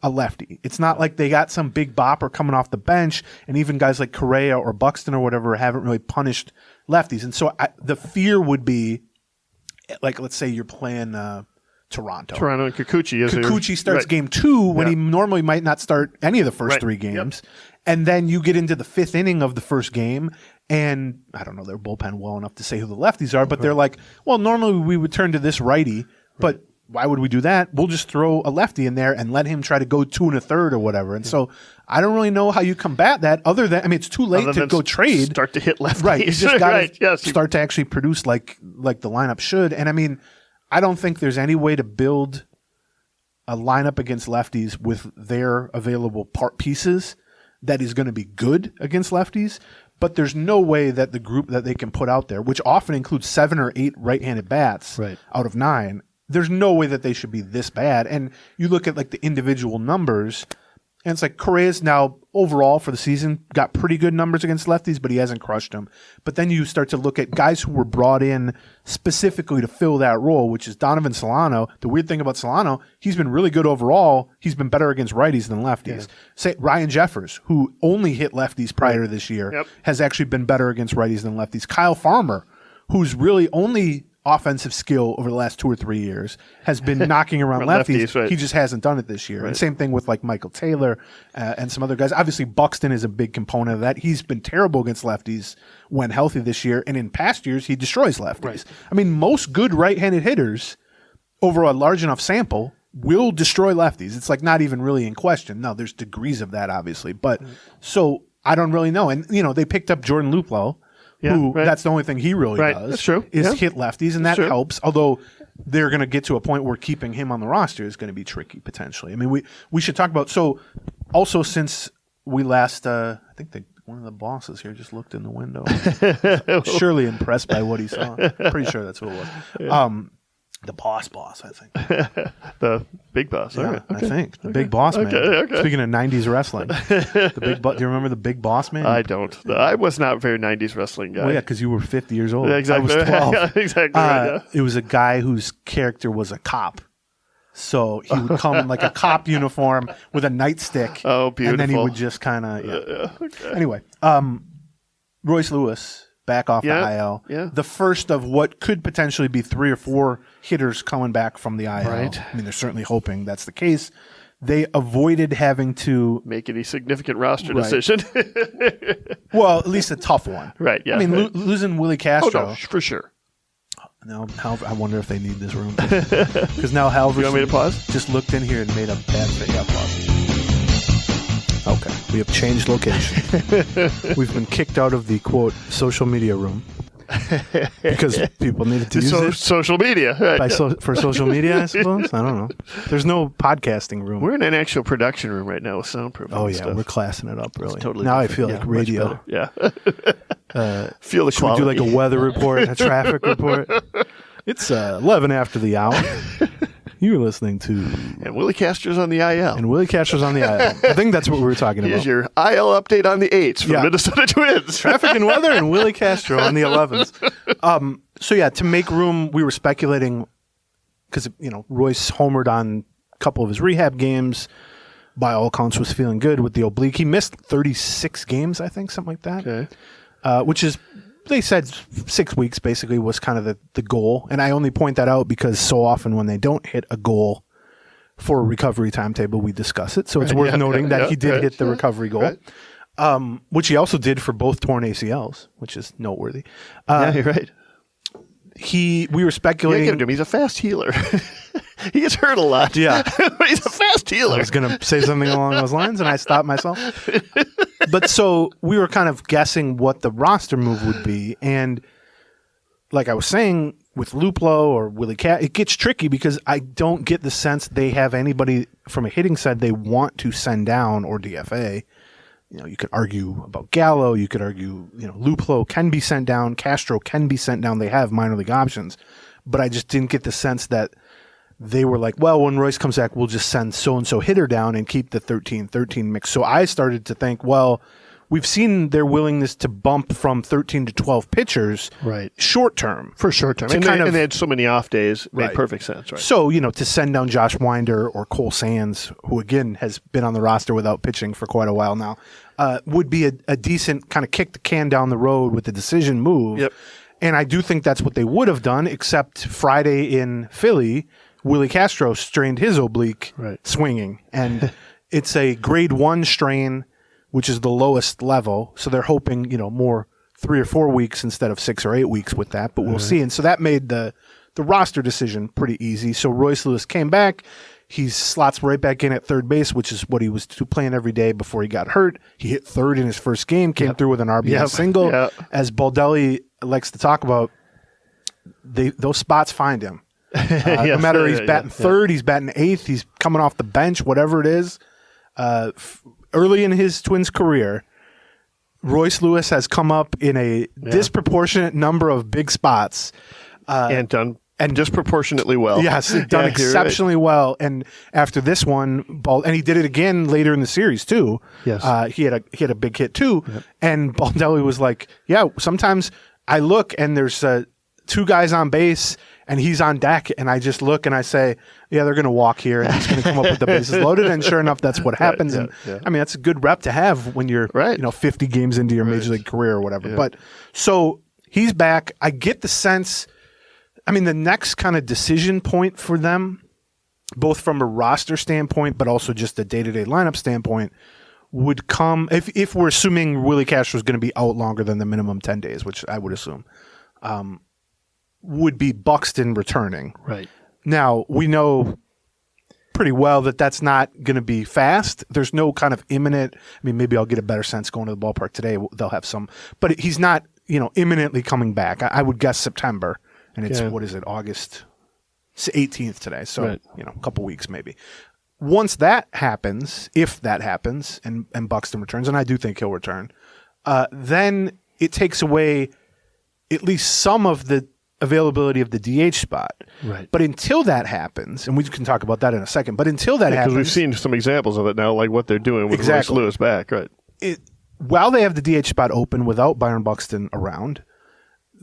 a lefty. It's not like they got some big bopper coming off the bench, and even guys like Correa or Buxton or whatever haven't really punished lefties. And so the fear would be, like, let's say you're playing Toronto and Kikuchi. Kikuchi starts game 2 when he normally might not start any of the first 3 games. Yep. And then you get into the 5th inning of the first game, and I don't know their bullpen well enough to say who the lefties are, but they're like, well, normally we would turn to this righty, but why would we do that? We'll just throw a lefty in there and let him try to go 2 1/3 or whatever. And so I don't really know how you combat that other than, I mean, it's too late to go trade. Start to hit lefties. Right. You just got to start to actually produce like the lineup should. And I mean, I don't think there's any way to build a lineup against lefties with their available pieces that is going to be good against lefties. But there's no way that the group that they can put out there, which often includes 7 or 8 right-handed bats out of 9, there's no way that they should be this bad. And you look at like the individual numbers, and it's like Correa's now overall for the season got pretty good numbers against lefties, but he hasn't crushed them. But then you start to look at guys who were brought in specifically to fill that role, which is Donovan Solano. The weird thing about Solano, he's been really good overall. He's been better against righties than lefties. Say Ryan Jeffers, who only hit lefties prior to this year, has actually been better against righties than lefties. Kyle Farmer, who's really only offensive skill over the last 2 or 3 years, has been knocking around lefties. He just hasn't done it this year. And same thing with like Michael Taylor and some other guys. Obviously, Buxton is a big component of that. He's been terrible against lefties when healthy this year, and in past years, he destroys lefties. I mean, most good right-handed hitters over a large enough sample will destroy lefties. It's like not even really in question. Now, there's degrees of that, obviously. But so I don't really know. And, you know, they picked up Jordan Luplow, that's the only thing he really does. That's true. Is hit lefties, and that helps. Although they're going to get to a point where keeping him on the roster is going to be tricky potentially. I mean, we should talk about. So also since we last, I think one of the bosses here just looked in the window, surely impressed by what he saw. Pretty sure that's who it was. The boss, I think. The big boss. Yeah, okay. I think. The big boss man. Okay. Speaking of 90s wrestling. Do you remember the big boss man? I don't. I was not a very 90s wrestling guy. Well, yeah, because you were 50 years old. Yeah, exactly. I was 12. Yeah, exactly. Right, It was a guy whose character was a cop. So he would come in like a cop uniform with a nightstick. Oh, beautiful. And then he would just kind of, Okay. Anyway, Royce Lewis, back off the IL. Yeah. The first of what could potentially be 3 or 4 hitters coming back from the IL. Right. I mean, they're certainly hoping that's the case. They avoided having to make any significant roster decision. Well, at least a tough one. Right, yeah. I mean, losing Willie Castro. Oh, no, for sure. Now, I wonder if they need this room. Because now Halverson You want me to pause? just looked in here and made a bad thing. Yeah, pause. Okay. We have changed location. We've been kicked out of the, quote, social media room. Because people needed to use it. Social media. Right. For social media, I suppose? I don't know. There's no podcasting room. We're in an actual production room right now with soundproofing. Oh, yeah. stuff. We're classing it up, really. Totally now different. I feel like radio. Yeah. Feel the Should we quality. do like a weather report, a traffic report? It's 11 after the hour. You were listening to... And Willie Castro's on the IL. And Willie Castro's on the IL. I think that's what we were talking about. Here's your IL update on the 8s from Minnesota Twins. Traffic and weather and Willie Castro on the 11s. So, yeah, to make room, we were speculating because, you know, Royce homered on a couple of his rehab games. By all accounts, was feeling good with the oblique. He missed 36 games, I think, something like that. Okay. Which is... They said 6 weeks basically was kind of the goal. And I only point that out because so often when they don't hit a goal for a recovery timetable, we discuss it. So it's worth noting that he did hit the recovery goal, which he also did for both torn ACLs, which is noteworthy. Yeah, you're right. We were speculating. Give him to him. He's a fast healer. He gets hurt a lot. Yeah. But he's a fast healer. I was going to say something along those lines, and I stopped myself. But so we were kind of guessing what the roster move would be. And like I was saying, with Luplow or Willie Cat, it gets tricky because I don't get the sense they have anybody from a hitting side they want to send down or DFA. You know, you could argue about Gallo. You could argue, you know, Luplow can be sent down. Castro can be sent down. They have minor league options. But I just didn't get the sense that they were like, well, when Royce comes back, we'll just send so-and-so hitter down and keep the 13-13 mix. So I started to think, well, we've seen their willingness to bump from 13 to 12 pitchers Right. short term. For short term. To And, kind they, of- and they had so many off days. Made Right. perfect sense, right? So, to send down Josh Winder or Cole Sands, who again has been on the roster without pitching for quite a while now, would be a decent kind of kick the can down the road with the decision move. Yep. And I do think that's what they would have done, except Friday in Philly, Willie Castro strained his oblique Right. swinging. And it's a grade 1 strain, which is the lowest level. So they're hoping, more 3 or 4 weeks instead of 6 or 8 weeks with that, but we'll see. And so that made the roster decision pretty easy. So Royce Lewis came back. He slots right back in at third base, which is what he was playing every day before he got hurt. He hit third in his first game, came through with an RBI single. Yep. As Baldelli likes to talk about, those spots find him. No matter he's batting third, he's batting eighth, he's coming off the bench, whatever it is. Early in his Twins career, Royce Lewis has come up in a disproportionate number of big spots. And done disproportionately well. Yes, done exceptionally well. And after this one, and he did it again later in the series too. Yes. He had a big hit too. Yep. And Baldelli was like, "Yeah, sometimes I look and there's 2 guys on base and he's on deck, and I just look and I say, yeah, they're going to walk here and he's going to come up with the bases loaded." And sure enough, that's what happens. Right, yeah. And I mean, that's a good rep to have when you're 50 games into your major league career or whatever. Yeah. But so he's back. I get the sense. I mean, the next kind of decision point for them, both from a roster standpoint, but also just a day-to-day lineup standpoint, would come if we're assuming Willie Castro is going to be out longer than the minimum 10 days, which I would assume, would be Buxton returning. Right. Now, we know pretty well that that's not going to be fast. There's no kind of imminent. I mean, maybe I'll get a better sense going to the ballpark today. They'll have some, but he's not, imminently coming back. I would guess September. And it's, what is it, August 18th today. So, a couple weeks maybe. Once that happens, if that happens, and Buxton returns, and I do think he'll return, then it takes away at least some of the availability of the DH spot. Right. But until that happens, and we can talk about that in a second, but until that happens. Because we've seen some examples of it now, like what they're doing with Royce Lewis back. Right. While they have the DH spot open without Byron Buxton around,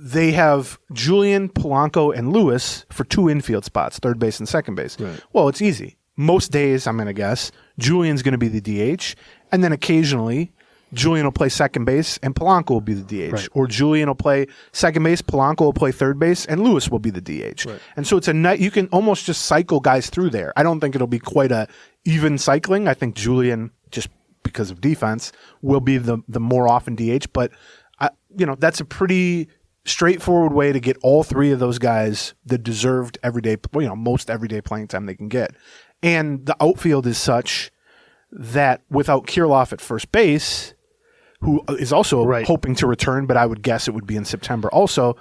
they have Julian, Polanco, and Lewis for 2 infield spots, third base and second base. Right. Well, it's easy. Most days, I'm going to guess, Julian's going to be the DH, and then occasionally Julian will play second base and Polanco will be the DH. Right. Or Julian will play second base, Polanco will play third base, and Lewis will be the DH. Right. And so it's you can almost just cycle guys through there. I don't think it'll be quite a even cycling. I think Julian, just because of defense, will be the more often DH, but that's a pretty straightforward way to get all 3 of those guys the deserved everyday, most everyday playing time they can get. And the outfield is such that without Kirilloff at first base, who is also hoping to return, but I would guess it would be in September also,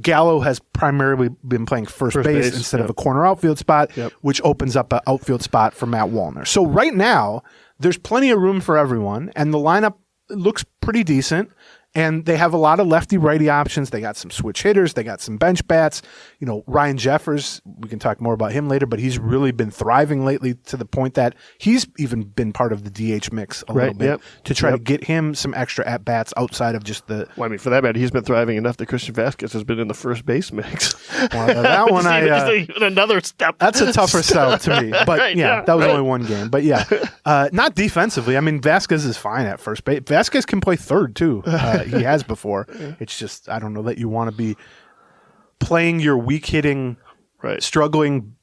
Gallo has primarily been playing first base instead of a corner outfield spot, which opens up an outfield spot for Matt Wallner. So right now, there's plenty of room for everyone, and the lineup looks pretty decent. And they have a lot of lefty-righty options. They got some switch hitters. They got some bench bats. Ryan Jeffers, we can talk more about him later, but he's really been thriving lately to the point that he's even been part of the DH mix a little bit to try to get him some extra at-bats outside of just the... Well, I mean, for that matter, he's been thriving enough that Christian Vasquez has been in the first base mix. Well, that one even another step. That's a tougher sell to me. But that was only one game. But not defensively. I mean, Vasquez is fine at first base. Vasquez can play third, too. He has before. It's just, I don't know that you want to be playing your weak hitting, struggling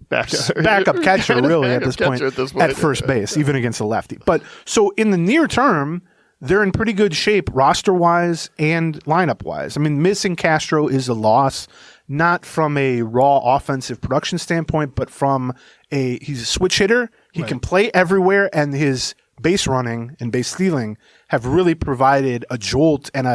backup catcher really at this point at first base, even against a lefty. But so in the near term, they're in pretty good shape roster wise and lineup wise. I mean, missing Castro is a loss, not from a raw offensive production standpoint, but from he's a switch hitter. He can play everywhere, and his base running and base stealing have really provided a jolt and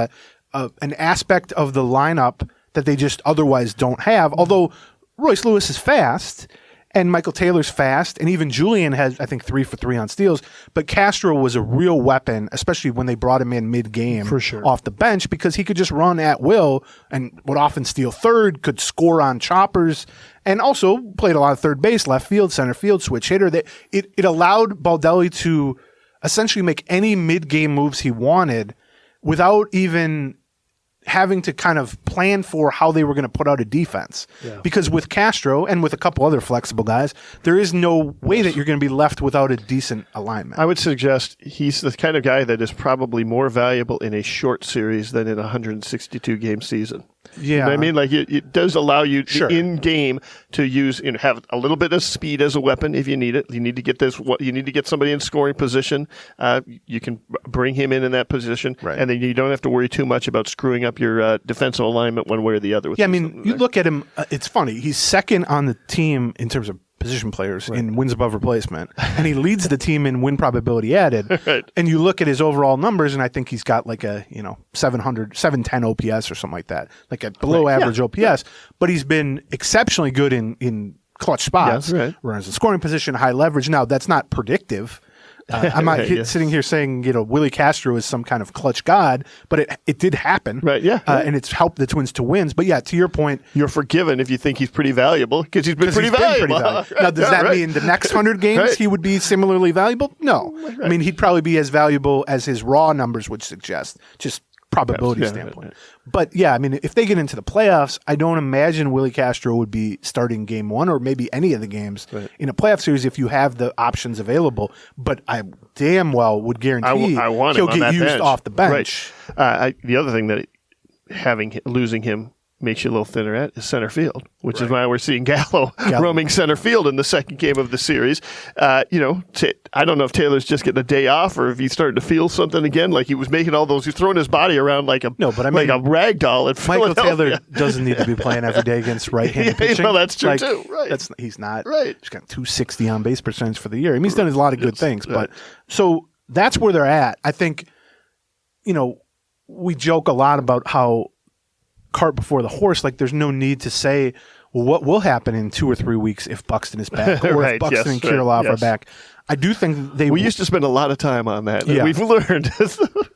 an aspect of the lineup that they just otherwise don't have. Although Royce Lewis is fast and Michael Taylor's fast, and even Julian has, I think, 3 for 3 on steals. But Castro was a real weapon, especially when they brought him in mid-game off the bench, because he could just run at will and would often steal third, could score on choppers, and also played a lot of third base, left field, center field, switch hitter. It allowed Baldelli to essentially make any mid-game moves he wanted without even having to kind of plan for how they were going to put out a defense. Yeah. Because with Castro and with a couple other flexible guys, there is no way that you're going to be left without a decent alignment. I would suggest he's the kind of guy that is probably more valuable in a short series than in a 162-game season. Yeah. You know what I mean? Like it does allow you in game to use, have a little bit of speed as a weapon if you need it. You need to get you need to get somebody in scoring position. You can bring him in that position, and then you don't have to worry too much about screwing up your defensive alignment one way or the other. Yeah, I mean, you look at him. It's funny. He's second on the team in terms of position players in wins above replacement, and he leads the team in win probability added. And you look at his overall numbers, and I think he's got like a 710 OPS or something like that, like a below average OPS. But he's been exceptionally good in clutch spots, runs in scoring position, high leverage. Now that's not predictive. I'm not sitting here saying, Willie Castro is some kind of clutch god, but it did happen. Right, yeah. And it's helped the Twins to wins. But yeah, to your point. You're forgiven if you think he's pretty valuable because he's been pretty valuable. Now, does that mean the next 100 games he would be similarly valuable? No. I mean, he'd probably be as valuable as his raw numbers would suggest, just probability standpoint. But yeah, I mean, if they get into the playoffs, I don't imagine Willie Castro would be starting game one or maybe any of the games in a playoff series if you have the options available. But I damn well would guarantee he'll get used off the bench. The other thing that losing him makes you a little thinner at is center field, which is why we're seeing Gallo roaming center field in the second game of the series. I don't know if Taylor's just getting a day off or if he's starting to feel something again. Like he was making all those, he's throwing his body around like a rag doll at Michael Taylor doesn't need to be playing every day against right-handed pitching. No, that's true too. Right. He's not. Right. He's got 260 on base percentage for the year. I mean, he's done a lot of good things. But so that's where they're at. I think, we joke a lot about how cart before the horse, like there's no need to say, well, what will happen in 2 or 3 weeks if Buxton is back or if Buxton and Kirilloff are back. I do think we used to spend a lot of time on that. Yeah. We've learned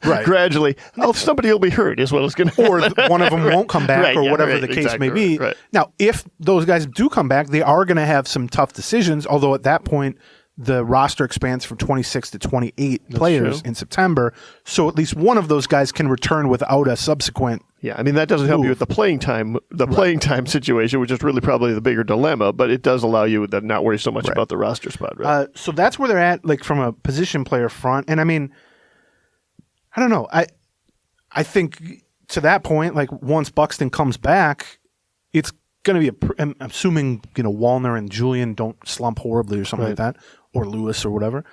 gradually, somebody will be hurt is what it's going to or one of them won't come back or whatever the case may be. Right. Now, if those guys do come back, they are going to have some tough decisions, although at that point, the roster expands from 26 to 28 players in September. So at least one of those guys can return without a subsequent. Yeah, I mean, that doesn't help you with the playing time situation, which is really probably the bigger dilemma, but it does allow you to not worry so much about the roster spot. Right? So that's where they're at, like from a position player front. And I mean, I don't know. I think to that point, like once Buxton comes back, it's going to be I'm assuming, Wallner and Julian don't slump horribly or something like that, or Lewis or whatever.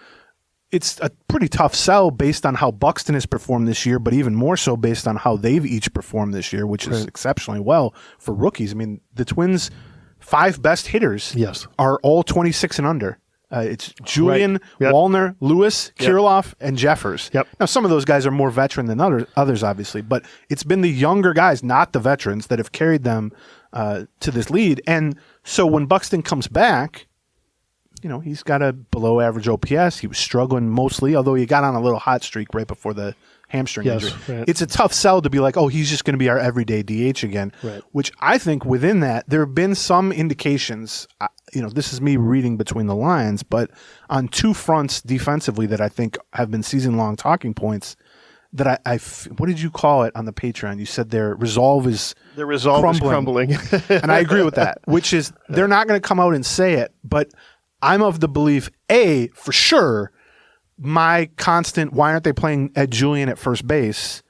It's a pretty tough sell based on how Buxton has performed this year, but even more so based on how they've each performed this year, which is exceptionally well for rookies. I mean, the Twins' 5 best hitters are all 26 and under. It's Julian, Wallner, Lewis, Kirilloff, and Jeffers. Now, some of those guys are more veteran than others, obviously, but it's been the younger guys, not the veterans, that have carried them to this lead. And so when Buxton comes back, he's got a below average OPS. He was struggling mostly, although he got on a little hot streak right before the hamstring injury. It's a tough sell to be like, he's just going to be our everyday DH again, which I think within that, there have been some indications, this is me reading between the lines, but on 2 fronts defensively that I think have been season-long talking points that what did you call it on the Patreon? You said their resolve is crumbling. And I agree with that, which is they're not going to come out and say it, but I'm of the belief, for sure, my constant, why aren't they playing Ed Julian at first base,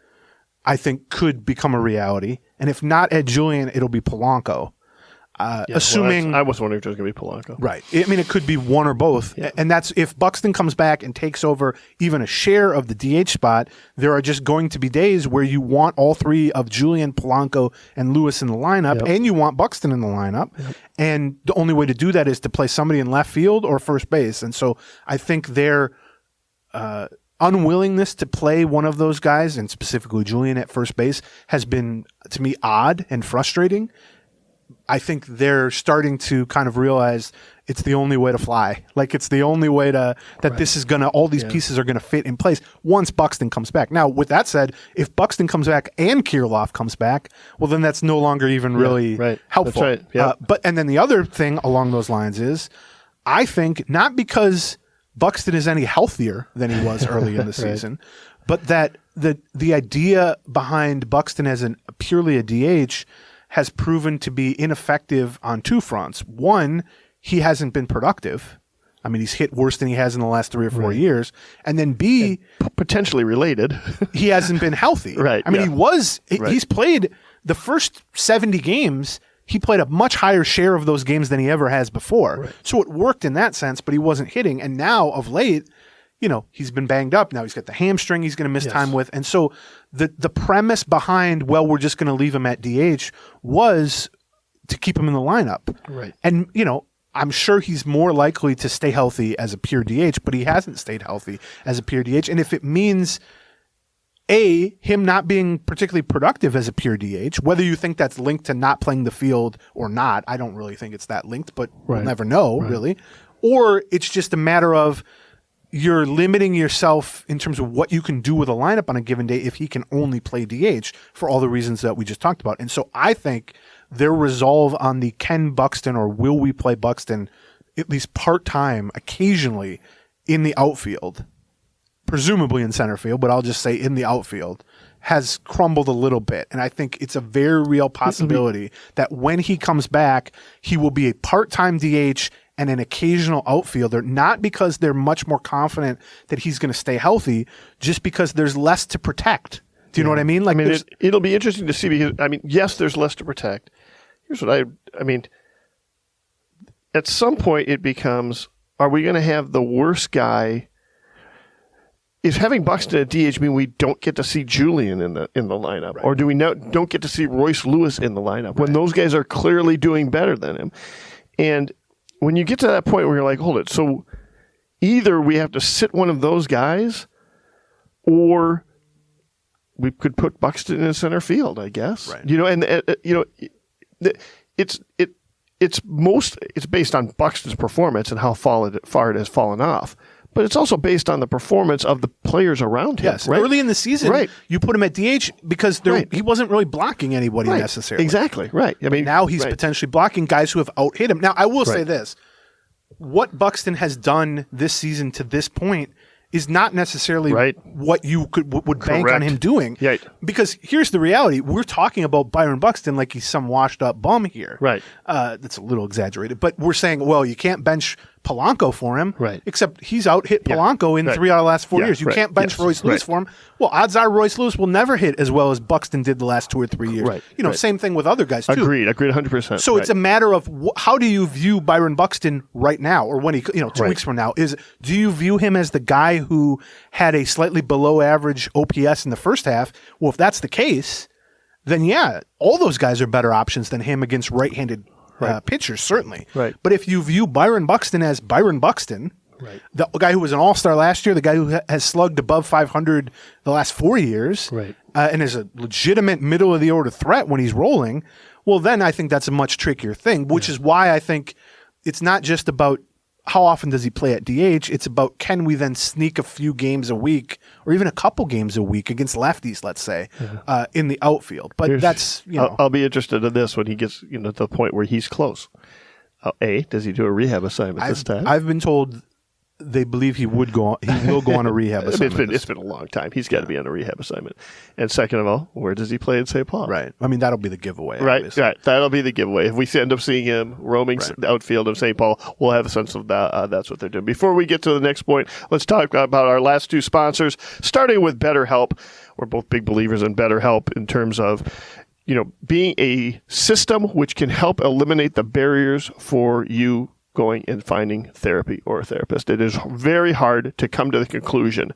I think could become a reality. And if not Ed Julian, it'll be Polanco. Assuming I was wondering if it was going to be Polanco. Right. I mean, it could be one or both. Yeah. And that's if Buxton comes back and takes over even a share of the DH spot, there are just going to be days where you want all 3 of Julian, Polanco, and Lewis in the lineup, and you want Buxton in the lineup. And the only way to do that is to play somebody in left field or first base. And so I think their unwillingness to play one of those guys, and specifically Julian at first base, has been, to me, odd and frustrating. I think they're starting to kind of realize it's the only way to fly. Like it's the only way that this is going to, all these pieces are going to fit in place once Buxton comes back. Now, with that said, if Buxton comes back and Kirilloff comes back, well, then that's no longer even really helpful. That's right. And then the other thing along those lines is, I think not because Buxton is any healthier than he was early in the season, but that the idea behind Buxton as purely a DH has proven to be ineffective on two fronts. One, he hasn't been productive. I mean, he's hit worse than he has in the last 3 or 4 years. And then B, and potentially related, he hasn't been healthy. Right. I mean, he's played the first 70 games. He played a much higher share of those games than he ever has before. Right. So it worked in that sense, but he wasn't hitting. And now of late, he's been banged up. Now he's got the hamstring he's going to miss time with. And so the premise behind, we're just going to leave him at DH was to keep him in the lineup. Right. And, I'm sure he's more likely to stay healthy as a pure DH, but he hasn't stayed healthy as a pure DH. And if it means, him not being particularly productive as a pure DH, whether you think that's linked to not playing the field or not, I don't really think it's that linked, but we'll never know, really. Or it's just a matter of you're limiting yourself in terms of what you can do with a lineup on a given day if he can only play DH for all the reasons that we just talked about. And so I think their resolve on the can Buxton or will we play Buxton at least part-time occasionally in the outfield, presumably in center field, but I'll just say in the outfield, has crumbled a little bit. And I think it's a very real possibility that when he comes back, he will be a part-time DH and an occasional outfielder, not because they're much more confident that he's going to stay healthy, just because there's less to protect. Do you know what I mean? Like, it'll be interesting to see because, yes, there's less to protect. Here's what I mean, at some point it becomes, are we going to have the worst guy? Is having Buxton at DH mean we don't get to see Julian in the lineup? Right. Or do we don't get to see Royce Lewis in the lineup when those guys are clearly doing better than him? And when you get to that point where you're like, hold it, so either we have to sit one of those guys or we could put Buxton in center field, I guess. Right. It's based on Buxton's performance and how far it has fallen off. But it's also based on the performance of the players around him. Yes, right? Early in the season, you put him at DH because he wasn't really blocking anybody necessarily. Exactly, right. I mean, now he's potentially blocking guys who have out-hit him. Now, I will say this. What Buxton has done this season to this point is not necessarily what you would bank on him doing. Right. Because here's the reality. We're talking about Byron Buxton like he's some washed-up bum here. Right. That's a little exaggerated. But we're saying, well, you can't bench Polanco for him. Right. Except he's out-hit Polanco in 3 out of the last 4 years. You can't bench Royce Lewis for him. Well, odds are Royce Lewis will never hit as well as Buxton did the last 2 or 3 years. Right. Same thing with other guys, too. Agreed 100%. So it's a matter of how do you view Byron Buxton right now, or when he, 2 weeks from now? Do you view him as the guy who had a slightly below average OPS in the first half? Well, if that's the case, then all those guys are better options than him against right-handed pitchers, certainly. Right. But if you view Byron Buxton as Byron Buxton, the guy who was an all-star last year, the guy who has slugged above 500 the last 4 years, and is a legitimate middle-of-the-order threat when he's rolling, well, then I think that's a much trickier thing, which is why I think it's not just about how often does he play at DH, it's about can we then sneak a few games a week or even a couple games a week against lefties, let's say, in the outfield. But that's, I'll be interested in this when he gets to the point where he's close. Does he do a rehab assignment this time? I've been told they believe he will go on a rehab assignment. It's been a long time. He's got to be on a rehab assignment. And second of all, where does he play in St. Paul? Right. I mean, that'll be the giveaway. Right. That'll be the giveaway. If we end up seeing him roaming the outfield of St. Paul, we'll have a sense of that. That's what they're doing. Before we get to the next point, let's talk about our last 2 sponsors, starting with BetterHelp. We're both big believers in BetterHelp in terms of being a system which can help eliminate the barriers for you going and finding therapy or a therapist. It is very hard to come to the conclusion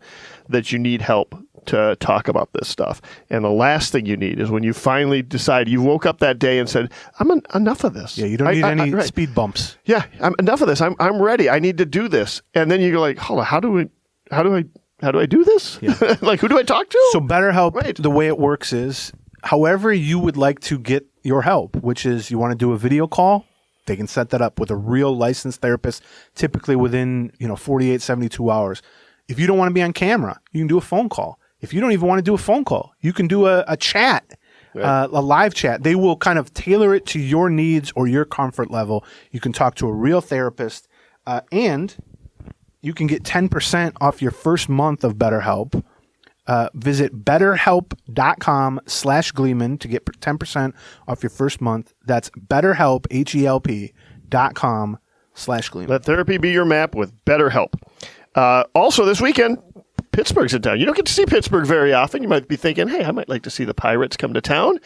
that you need help to talk about this stuff. And the last thing you need is when you finally decide, you woke up that day and said, enough of this. Yeah, you don't need any speed bumps. Yeah, enough of this. I'm ready. I need to do this. And then you go like, hold on, how do I do this? Yeah. Like, who do I talk to? So BetterHelp, the way it works is, however you would like to get your help, which is you want to do a video call, they can set that up with a real licensed therapist, typically within 48, 72 hours. If you don't want to be on camera, you can do a phone call. If you don't even want to do a phone call, you can do a chat, a live chat. They will kind of tailor it to your needs or your comfort level. You can talk to a real therapist, and you can get 10% off your first month of BetterHelp. Visit betterhelp.com/Gleeman to get 10% off your first month. That's BetterHelp, HELP.com/Gleeman. Let therapy be your map with BetterHelp. Also this weekend, Pittsburgh's in town. You don't get to see Pittsburgh very often. You might be thinking, hey, I might like to see the Pirates come to town.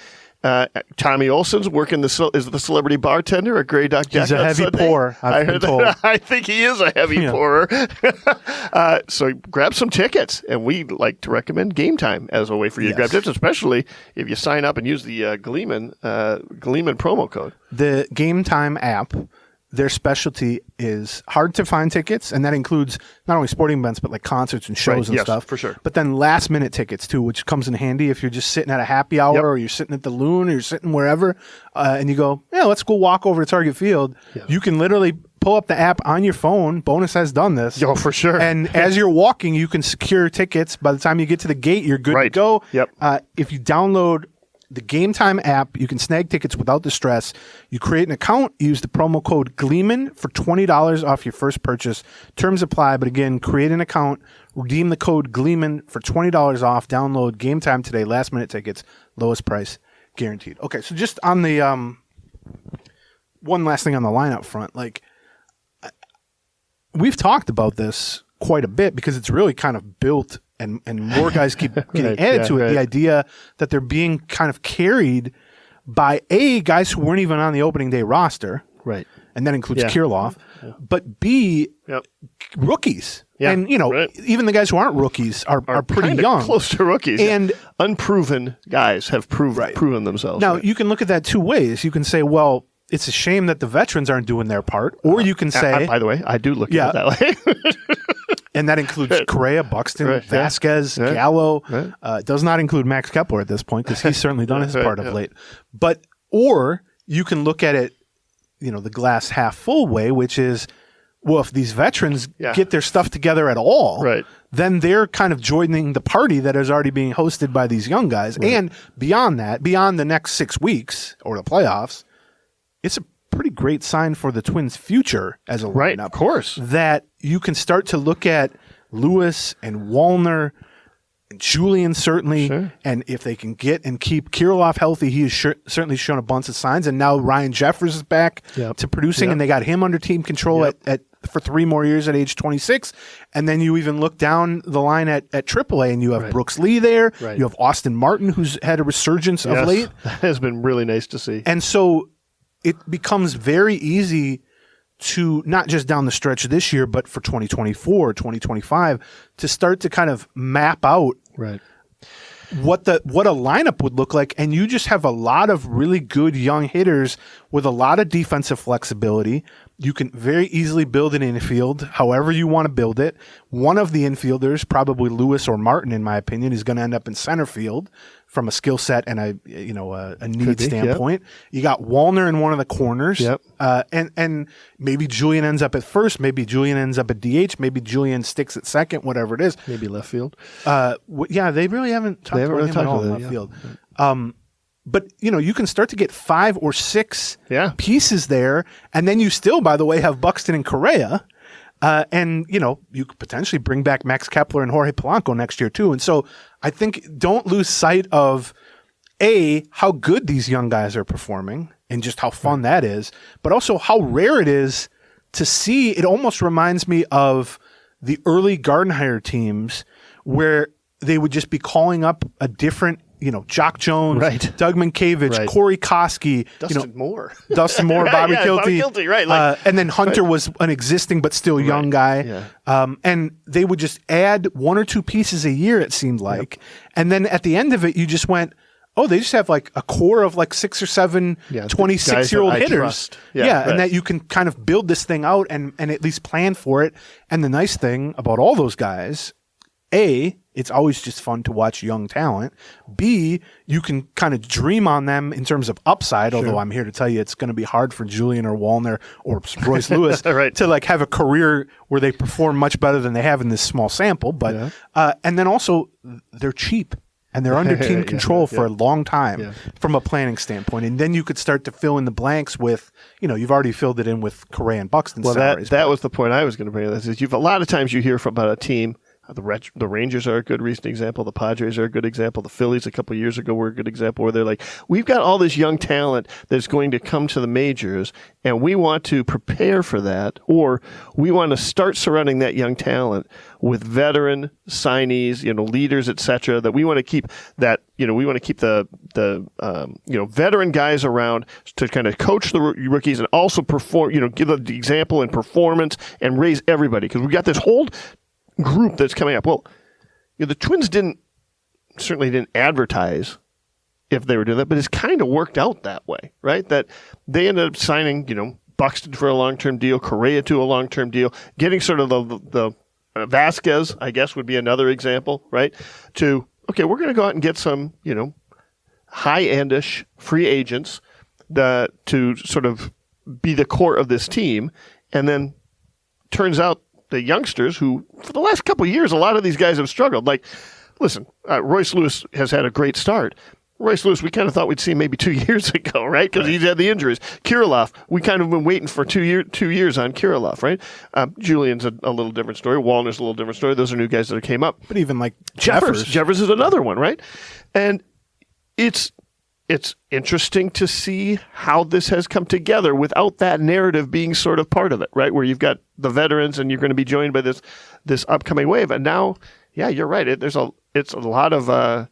Tommy Olson's working is the celebrity bartender at Grey Duck Jack. He's a heavy pourer, I've been told. I think he is a heavy pourer. So grab some tickets, and we like to recommend Game Time as a way for you to grab tickets, especially if you sign up and use the Gleeman promo code. The Game Time app, their specialty is hard to find tickets, and that includes not only sporting events, but like concerts and shows and stuff. For sure. But then last minute tickets too, which comes in handy if you're just sitting at a happy hour or you're sitting at the Loon or you're sitting wherever, and you go, yeah, let's go walk over to Target Field. Yeah. You can literally pull up the app on your phone. Bonus has done this. Oh, for sure. And as you're walking, you can secure tickets. By the time you get to the gate, you're good to go. Yep. If you download the Game Time app, you can snag tickets without the stress. You create an account, use the promo code Gleeman for $20 off your first purchase. Terms apply, but again, create an account, redeem the code Gleeman for $20 off. Download Game Time today. Last minute tickets, lowest price guaranteed. Okay, so just on the one last thing on the lineup front, like we've talked about this quite a bit because it's really kind of built and more guys keep getting added to it. The idea that they're being kind of carried by guys who weren't even on the opening day roster. Right. And that includes Kirilloff. But B, rookies. Yeah. And, even the guys who aren't rookies are pretty young. Close to rookies. And unproven guys have proven themselves. Now, you can look at that two ways. You can say, well, it's a shame that the veterans aren't doing their part. Or you can say... by the way, I do look at it that way. And that includes Correa, Buxton, Vasquez, Gallo. Does not include Max Kepler at this point because he's certainly done his part of late. Or you can look at it, the glass half full way, which is, well, if these veterans get their stuff together at all, then they're kind of joining the party that is already being hosted by these young guys. Right. And beyond that, beyond the next 6 weeks or the playoffs, it's a pretty great sign for the Twins' future as a lineup. Of course. That you can start to look at Lewis and Wallner and Julian certainly, and if they can get and keep Kirilloff healthy, he has certainly shown a bunch of signs, and now Ryan Jeffers is back to producing, and they got him under team control at for 3 more years at age 26, and then you even look down the line at AAA, and you have Brooks Lee there, you have Austin Martin, who's had a resurgence of late. That has been really nice to see. And so it becomes very easy to, not just down the stretch of this year, but for 2024, 2025, to start to kind of map out what a lineup would look like. And you just have a lot of really good young hitters with a lot of defensive flexibility. You can very easily build an infield however you want to build it. One of the infielders, probably Lewis or Martin, in my opinion, is going to end up in center field from a skill set and a need standpoint. You got Wallner in one of the corners, and maybe Julian ends up at first, maybe Julian ends up at DH, maybe Julian sticks at second, whatever it is. Maybe left field. They really haven't talked about him at all in left field. But, you can start to get 5 or 6 pieces there. And then you still, by the way, have Buxton and Correa. And, you could potentially bring back Max Kepler and Jorge Polanco next year, too. And so I think don't lose sight of, how good these young guys are performing and just how fun that is, but also how rare it is to see. It almost reminds me of the early Gardenhire teams where they would just be calling up a different Jock Jones, Doug Mankiewicz, Corey Koski, Dustin Moore, Bobby Kilty. Bobby Kilty, and then Hunter was an existing but still young guy. And they would just add 1 or 2 pieces a year, it seemed like. And then at the end of it, you just went, they just have like a core of like 6 or 7 26-year-old hitters. And that you can kind of build this thing out and at least plan for it. And the nice thing about all those guys, it's always just fun to watch young talent. B, you can kind of dream on them in terms of upside, although I'm here to tell you it's going to be hard for Julian or Wallner or Royce Lewis to like have a career where they perform much better than they have in this small sample. But and then also they're cheap. and they're under team control for a long time from a planning standpoint. And then you could start to fill in the blanks with, you've already filled it in with Correa and Buxton salaries. That was the point I was going to bring. This is a lot of times you hear from about a team. The Rangers are a good recent example. The Padres are a good example. The Phillies a couple of years ago were a good example where they're like, we've got all this young talent that's going to come to the majors, and we want to prepare for that, or we want to start surrounding that young talent with veteran signees, leaders, etc. That we want to keep that, we want to keep the veteran guys around to kind of coach the rookies and also perform, give the example in performance and raise everybody, because we got this whole group that's coming up. Well, the Twins certainly didn't advertise if they were doing that, but it's kind of worked out that way, right? That they ended up signing, Buxton for a long-term deal, Correa to a long-term deal, getting sort of the Vasquez, I guess, would be another example, right? To, okay, we're going to go out and get some, high-endish free agents to sort of be the core of this team, and then turns out the youngsters who, for the last couple of years, a lot of these guys have struggled. Like, listen, Royce Lewis has had a great start. Royce Lewis, we kind of thought we'd see maybe 2 years ago, right? Because he's had the injuries. Kirilloff, we kind of been waiting for 2 years on Kirilloff, right? Julian's a little different story. Wallner's a little different story. Those are new guys that came up. But even like Jeffers is another one, right? And it's interesting to see how this has come together without that narrative being sort of part of it, right? Where you've got the veterans and you're going to be joined by this upcoming wave. And now, yeah, you're right. It's a lot of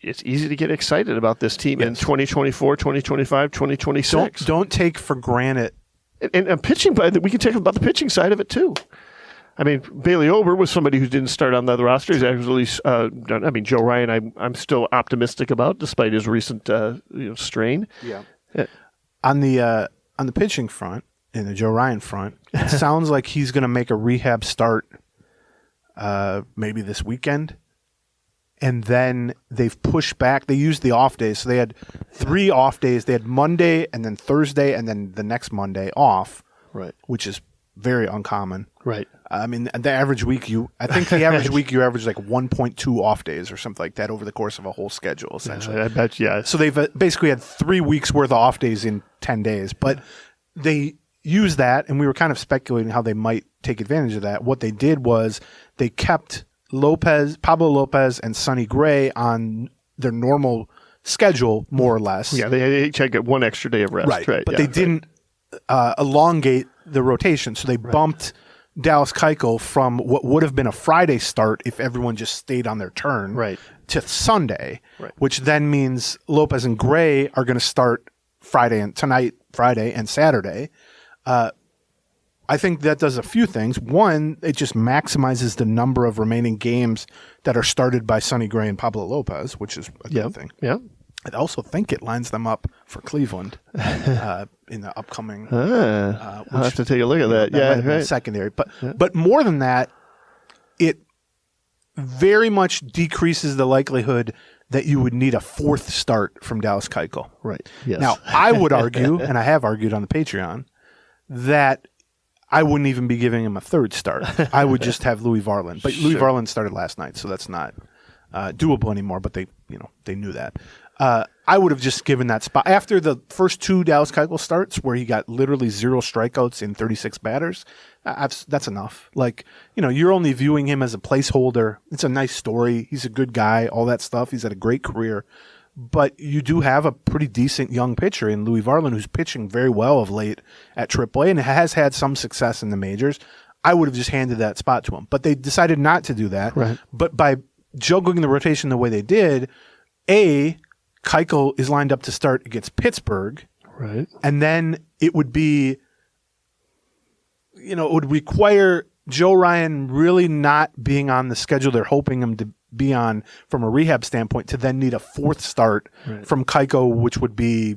it's easy to get excited about this team in 2024, 2025, 2026. Don't take for granted. And pitching, we can talk about the pitching side of it too. I mean, Bailey Ober was somebody who didn't start on the roster. He's actually, Joe Ryan, I'm still optimistic about, despite his recent strain. Yeah. On the pitching front, in the Joe Ryan front, it sounds like he's going to make a rehab start maybe this weekend. And then they've pushed back. They used the off days. So they had 3 off days. They had Monday and then Thursday and then the next Monday off, right? Which is very uncommon. Right. I mean, the average week you average like 1.2 off days or something like that over the course of a whole schedule, essentially. I bet, yeah. So they've basically had 3 weeks worth of off days in 10 days. But they use that, and we were kind of speculating how they might take advantage of that. What they did was they kept Pablo Lopez and Sonny Gray on their normal schedule, more or less. Yeah, they each had one extra day of rest. Right. But they didn't elongate the rotation. So they bumped Dallas Keuchel from what would have been a Friday start if everyone just stayed on their turn to Sunday, which then means Lopez and Gray are going to start Friday and Saturday. I think that does a few things. One, it just maximizes the number of remaining games that are started by Sonny Gray and Pablo Lopez, which is a good thing. Yeah. I also think it lines them up for Cleveland in the upcoming. I'll have to take a look at that. That might have secondary, but more than that, it very much decreases the likelihood that you would need a 4th start from Dallas Keuchel. Right. Yes. Now, I would argue, and I have argued on the Patreon, that I wouldn't even be giving him a 3rd start. I would just have Louis Varland. But Louis Varland started last night, so that's not doable anymore. But they knew that. I would have just given that spot after the first 2 Dallas Keuchel starts, where he got literally 0 strikeouts in 36 batters. That's enough. Like, you're only viewing him as a placeholder. It's a nice story. He's a good guy. All that stuff. He's had a great career. But you do have a pretty decent young pitcher in Louis Varland, who's pitching very well of late at AAA and has had some success in the majors. I would have just handed that spot to him. But they decided not to do that. Right. But by juggling the rotation the way they did, Keuchel is lined up to start against Pittsburgh. Right. And then it would be, it would require Joe Ryan really not being on the schedule they're hoping him to be on from a rehab standpoint to then need a 4th start from Keuchel, which would be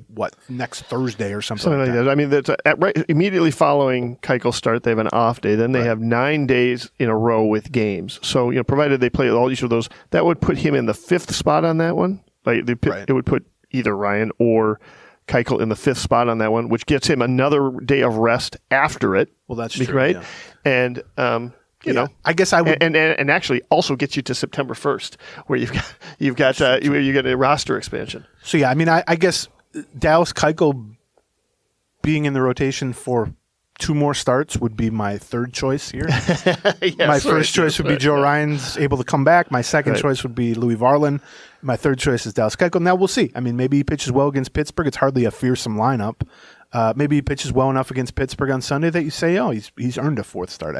next Thursday or something like that. I mean, that's immediately following Keuchel's start, they have an off day. Then they have 9 days in a row with games. So, provided they play all each of those, that would put him in the 5th spot on that one. It would put either Ryan or Keuchel in the 5th spot on that one, which gets him another day of rest after it. Well, that's true. Right? Yeah. And You know, I guess I would, and actually also gets you to September 1st, where you get a roster expansion. So yeah, I mean, I guess Dallas Keuchel being in the rotation for 2 more starts would be my third choice here. My first choice would be Joe Ryan's able to come back. My second choice would be Louis Varland. My third choice is Dallas Keuchel. Now we'll see. I mean, maybe he pitches well against Pittsburgh. It's hardly a fearsome lineup. Maybe he pitches well enough against Pittsburgh on Sunday that you say, oh, he's earned a 4th start.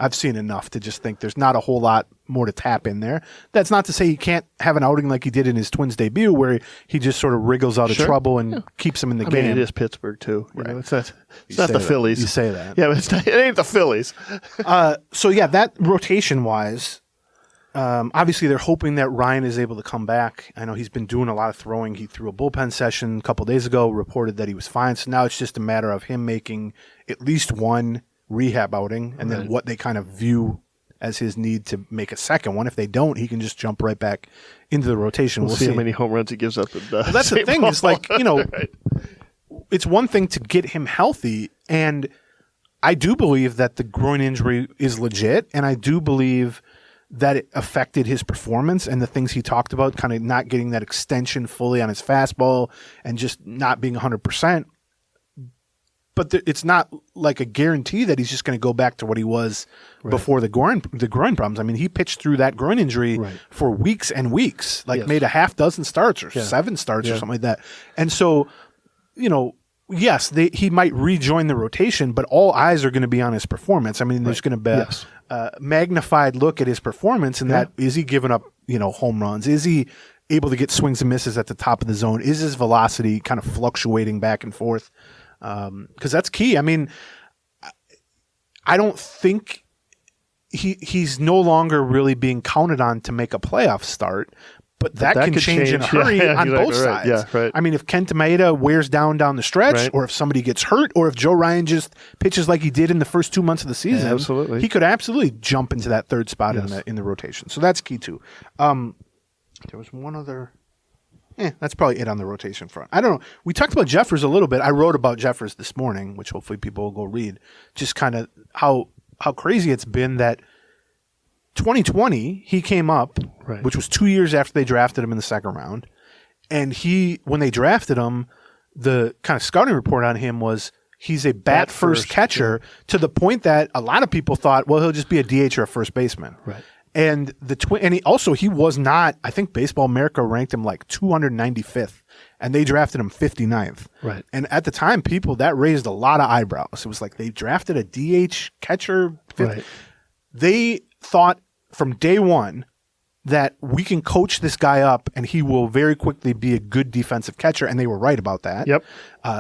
I've seen enough to just think there's not a whole lot more to tap in there. That's not to say he can't have an outing like he did in his Twins debut, where he just sort of wriggles out of trouble and keeps him in the game. I mean, it is Pittsburgh too. You know, it's not the Phillies. You say that. Yeah, but it ain't the Phillies. So yeah, that rotation wise. Obviously, they're hoping that Ryan is able to come back. I know he's been doing a lot of throwing. He threw a bullpen session a couple days ago, reported that he was fine. So now it's just a matter of him making at least one rehab outing and then what they kind of view as his need to make a second one. If they don't, he can just jump right back into the rotation. We'll see how many home runs he gives up. That's the thing. It's like, it's one thing to get him healthy. And I do believe that the groin injury is legit. And I do believe that it affected his performance and the things he talked about, kind of not getting that extension fully on his fastball and just not being 100%. But it's not like a guarantee that he's just going to go back to what he was before the groin problems. I mean, he pitched through that groin injury for weeks and weeks, made a half dozen starts or 7 starts or something like that. And so, yes, he might rejoin the rotation, but all eyes are going to be on his performance. I mean, there's going to be a magnified look at his performance, and that is he giving up, home runs? Is he able to get swings and misses at the top of the zone? Is his velocity kind of fluctuating back and forth? Because that's key. I mean, I don't think he's no longer really being counted on to make a playoff start. But that can change in a hurry on both sides. Yeah, right. I mean, if Kenta Maeda wears down the stretch, or if somebody gets hurt, or if Joe Ryan just pitches like he did in the first 2 months of the season, he could absolutely jump into that 3rd spot in the rotation. So that's key too. There was one other. That's probably it on the rotation front. I don't know. We talked about Jeffers a little bit. I wrote about Jeffers this morning, which hopefully people will go read. Just kind of how crazy it's been that 2020, he came up, which was 2 years after they drafted him in the 2nd round. And when they drafted him, the kind of scouting report on him was he's a bat first catcher to the point that a lot of people thought, well, he'll just be a DH or a first baseman. Right. And he was not, I think Baseball America ranked him like 295th, and they drafted him 59th. Right. And at the time, that raised a lot of eyebrows. It was like they drafted a DH catcher. Right. They thought from day one that we can coach this guy up and he will very quickly be a good defensive catcher. And they were right about that. Yep.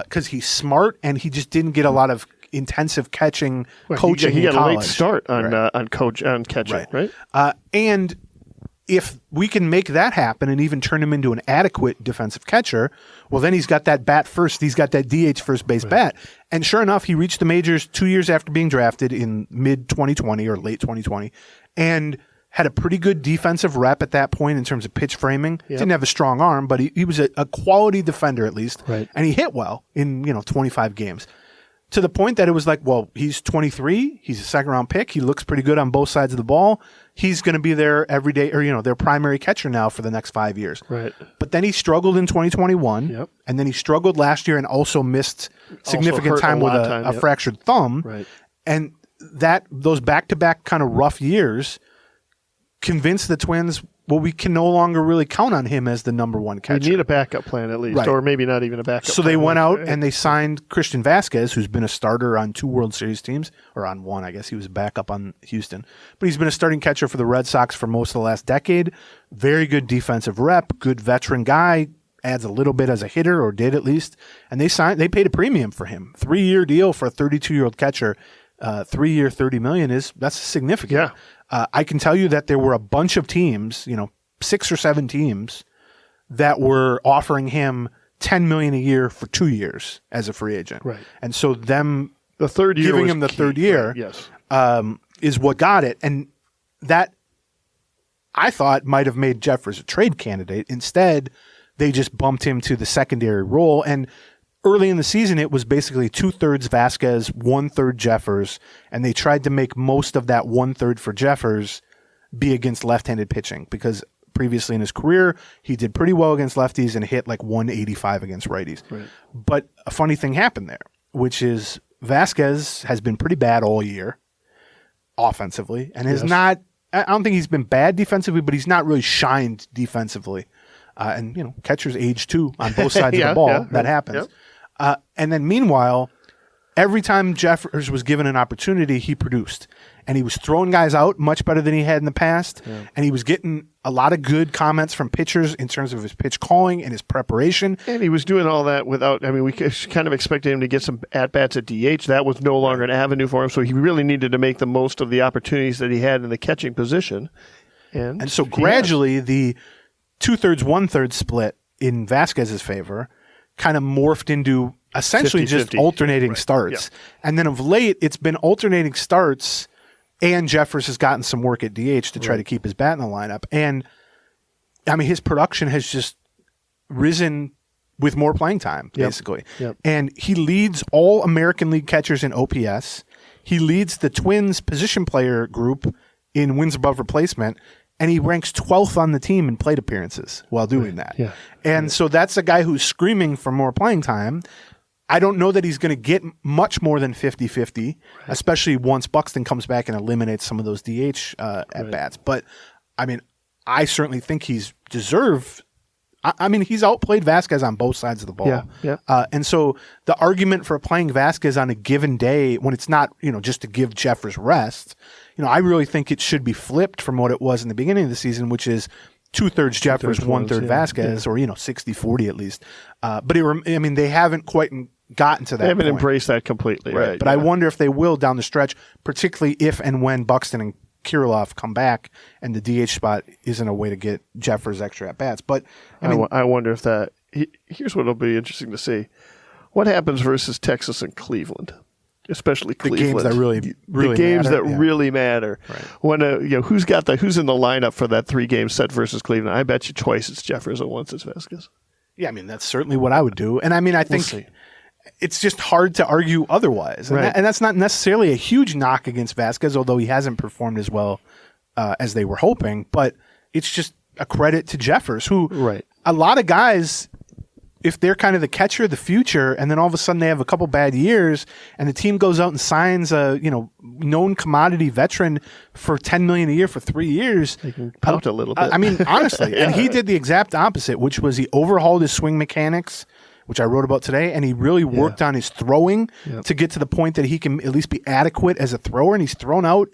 Because he's smart and he just didn't get a lot of intensive catching coaching. He got a late start on catching, right? And if we can make that happen and even turn him into an adequate defensive catcher, well, then he's got that bat first. He's got that DH first base bat. And sure enough, he reached the majors 2 years after being drafted in mid 2020 or late 2020, and had a pretty good defensive rep at that point in terms of pitch framing. Yep. Didn't have a strong arm, but he was a quality defender at least. Right. And he hit well in 25 games. To the point that it was like, well, he's 23. He's a 2nd round pick. He looks pretty good on both sides of the ball. He's going to be their everyday, or their primary catcher now for the next 5 years. Right. But then he struggled in 2021. Yep. And then he struggled last year and also missed significant time with a fractured thumb. Right. And those back-to-back kind of rough years convinced the Twins, well, we can no longer really count on him as the number 1 catcher. We need a backup plan at least, or maybe not even a backup plan. So they went out and they signed Christian Vasquez, who's been a starter on 2 World Series teams, or on 1, I guess. He was a backup on Houston. But he's been a starting catcher for the Red Sox for most of the last decade. Very good defensive rep, good veteran guy, adds a little bit as a hitter, or did at least. And they paid a premium for him. 3-year deal for a 32-year-old catcher. 3-year, $30 million that's significant. Yeah. I can tell you that there were a bunch of teams, 6 or 7 teams that were offering him $10 million a year for 2 years as a free agent. Right. And so the 3rd year giving him the key. 3rd year, right. Yes. is what got it. And that I thought might have made Jeffers a trade candidate. Instead, they just bumped him to the secondary role. And early in the season, it was basically 2/3 Vasquez, 1/3 Jeffers, and they tried to make most of that 1/3 for Jeffers be against left-handed pitching because previously in his career, he did pretty well against lefties and hit like 185 against righties. Right. But a funny thing happened there, which is Vasquez has been pretty bad all year offensively and has not, I don't think he's been bad defensively, but he's not really shined defensively. And, you know, catchers age too on both sides of the ball. That happens. And then meanwhile, every time Jeffers was given an opportunity, he produced. And he was throwing guys out much better than he had in the past. Yeah. And he was getting a lot of good comments from pitchers in terms of his pitch calling and his preparation. And he was doing all that without, I mean, we kind of expected him to get some at-bats at DH. That was no longer an avenue for him. So he really needed to make the most of the opportunities that he had in the catching position. And so gradually the 2/3, 1/3 split in Vasquez's favor kind of morphed into essentially 50-50. Just alternating starts. Yeah. And then of late, it's been alternating starts, and Jeffers has gotten some work at DH to try to keep his bat in the lineup. And, I mean, his production has just risen with more playing time, basically. Yep. And he leads all American League catchers in OPS. He leads the Twins position player group in wins above replacement. And he ranks 12th on the team in plate appearances while doing that. Yeah. And so that's a guy who's screaming for more playing time. I don't know that he's going to get much more than 50-50, especially once Buxton comes back and eliminates some of those DH at-bats. But, I mean, I certainly think he's deserved. I mean, he's outplayed Vasquez on both sides of the ball. And so the argument for playing Vasquez on a given day when it's not, you know, just to give Jeffers rest, you know, I really think it should be flipped from what it was in the beginning of the season, which is 2/3 Jeffers, 1/3 Vasquez, or, you know, 60-40 at least. But I mean, they haven't quite gotten to that. They haven't point. Embraced that completely. Right. But I wonder if they will down the stretch, particularly if and when Buxton and Kirilloff come back and the DH spot isn't a way to get Jeffers extra at bats. But I wonder if that. Here's what will be interesting to see: what happens versus Texas and Cleveland, especially Cleveland. The games that really matter. Right. When who's in the lineup for that 3-game set versus Cleveland? I bet you twice it's Jeffers and once it's Vasquez. Yeah, I mean that's certainly what I would do, and I mean I think. It's just hard to argue otherwise. And that's not necessarily a huge knock against Vasquez, although he hasn't performed as well as they were hoping. But it's just a credit to Jeffers, who a lot of guys, if they're kind of the catcher of the future, and then all of a sudden they have a couple bad years, and the team goes out and signs a known commodity veteran for $10 million a year for 3 years, they can pout a little bit. I mean, honestly, and he did the exact opposite, which was he overhauled his swing mechanics, which I wrote about today, and he really worked on his throwing to get to the point that he can at least be adequate as a thrower, and he's thrown out,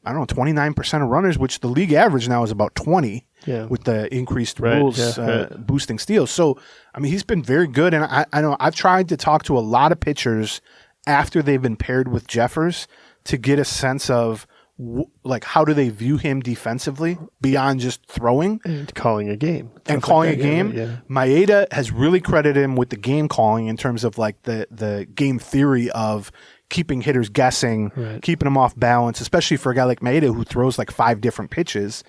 29% of runners, which the league average now is about 20 with the increased rules boosting steals. So, I mean, he's been very good, and I know I've tried to talk to a lot of pitchers after they've been paired with Jeffers to get a sense of how do they view him defensively beyond just throwing and calling a game Maeda has really credited him with the game calling in terms of like the game theory of keeping hitters guessing, keeping them off balance, especially for a guy like Maeda who throws like 5 different pitches.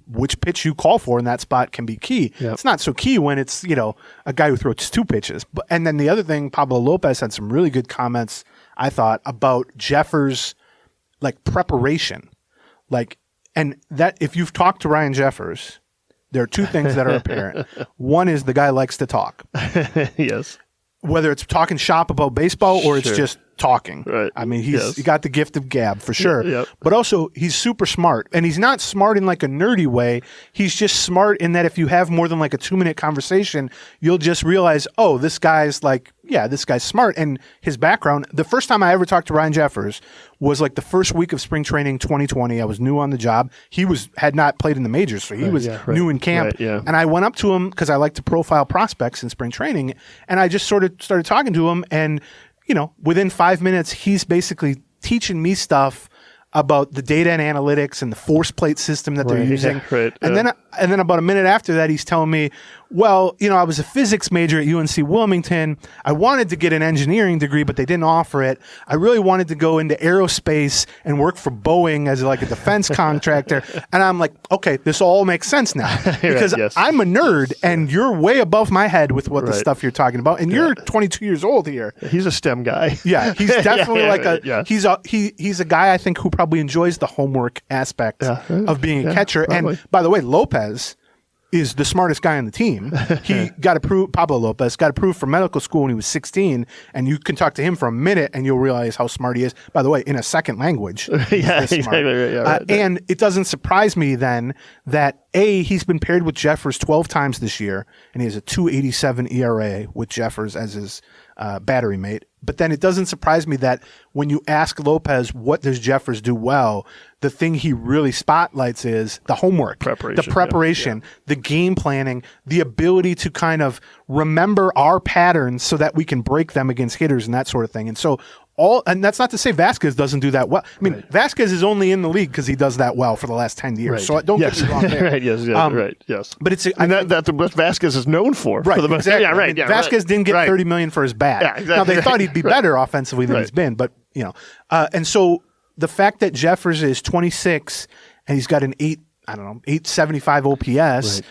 Which pitch you call for in that spot can be key. It's not so key when it's a guy who throws 2 pitches. And then the other thing, Pablo Lopez had some really good comments, I thought, about Jeffers' preparation, and that if you've talked to Ryan Jeffers, there are 2 things that are apparent. One is the guy likes to talk. Yes. Whether it's talking shop about baseball or it's just talking. Right. I mean, he got the gift of gab for sure. But also he's super smart, and he's not smart in like a nerdy way. He's just smart in that if you have more than like a 2-minute conversation, you'll just realize, oh, this guy's this guy's smart. And his background, the first time I ever talked to Ryan Jeffers was like the first week of spring training 2020. I was new on the job. He had not played in the majors, so he was new in camp. And I went up to him because I like to profile prospects in spring training, and I just sort of started talking to him, and within 5 minutes, he's basically teaching me stuff about the data and analytics and the force plate system that they're using. And then about a minute after that, he's telling me, well, I was a physics major at UNC Wilmington. I wanted to get an engineering degree, but they didn't offer it. I really wanted to go into aerospace and work for Boeing as like a defense contractor. And I'm like, okay, this all makes sense now because Yes. I'm a nerd and you're way above my head with what the stuff you're talking about. And you're 22 years old here. He's a STEM guy. Yeah, he's definitely he's a guy I think who probably enjoys the homework aspect of being a catcher. Probably. And by the way, Lopez is the smartest guy on the team. He got approved, Pablo Lopez got approved for medical school when he was 16, and you can talk to him for a minute and you'll realize how smart he is. By the way, in a second language. Exactly. Right. And it doesn't surprise me then that he's been paired with Jeffers 12 times this year, and he has a 2.87 ERA with Jeffers as his battery mate. But then it doesn't surprise me that when you ask Lopez what does Jeffers do well, the thing he really spotlights is the homework, the preparation, the game planning, the ability to kind of remember our patterns so that we can break them against hitters and that sort of thing. And so and that's not to say Vasquez doesn't do that well. I mean, Vasquez is only in the league because he does that well for the last 10 years. Right. So don't get me wrong there. Yes. But it's that's what Vasquez is known for. Right, For the, exactly. Vasquez didn't get $30 million for his bat. Yeah, exactly. Now they thought he'd be better offensively than he's been, but and so the fact that Jeffers is 26 and he's got an 875 OPS. Right.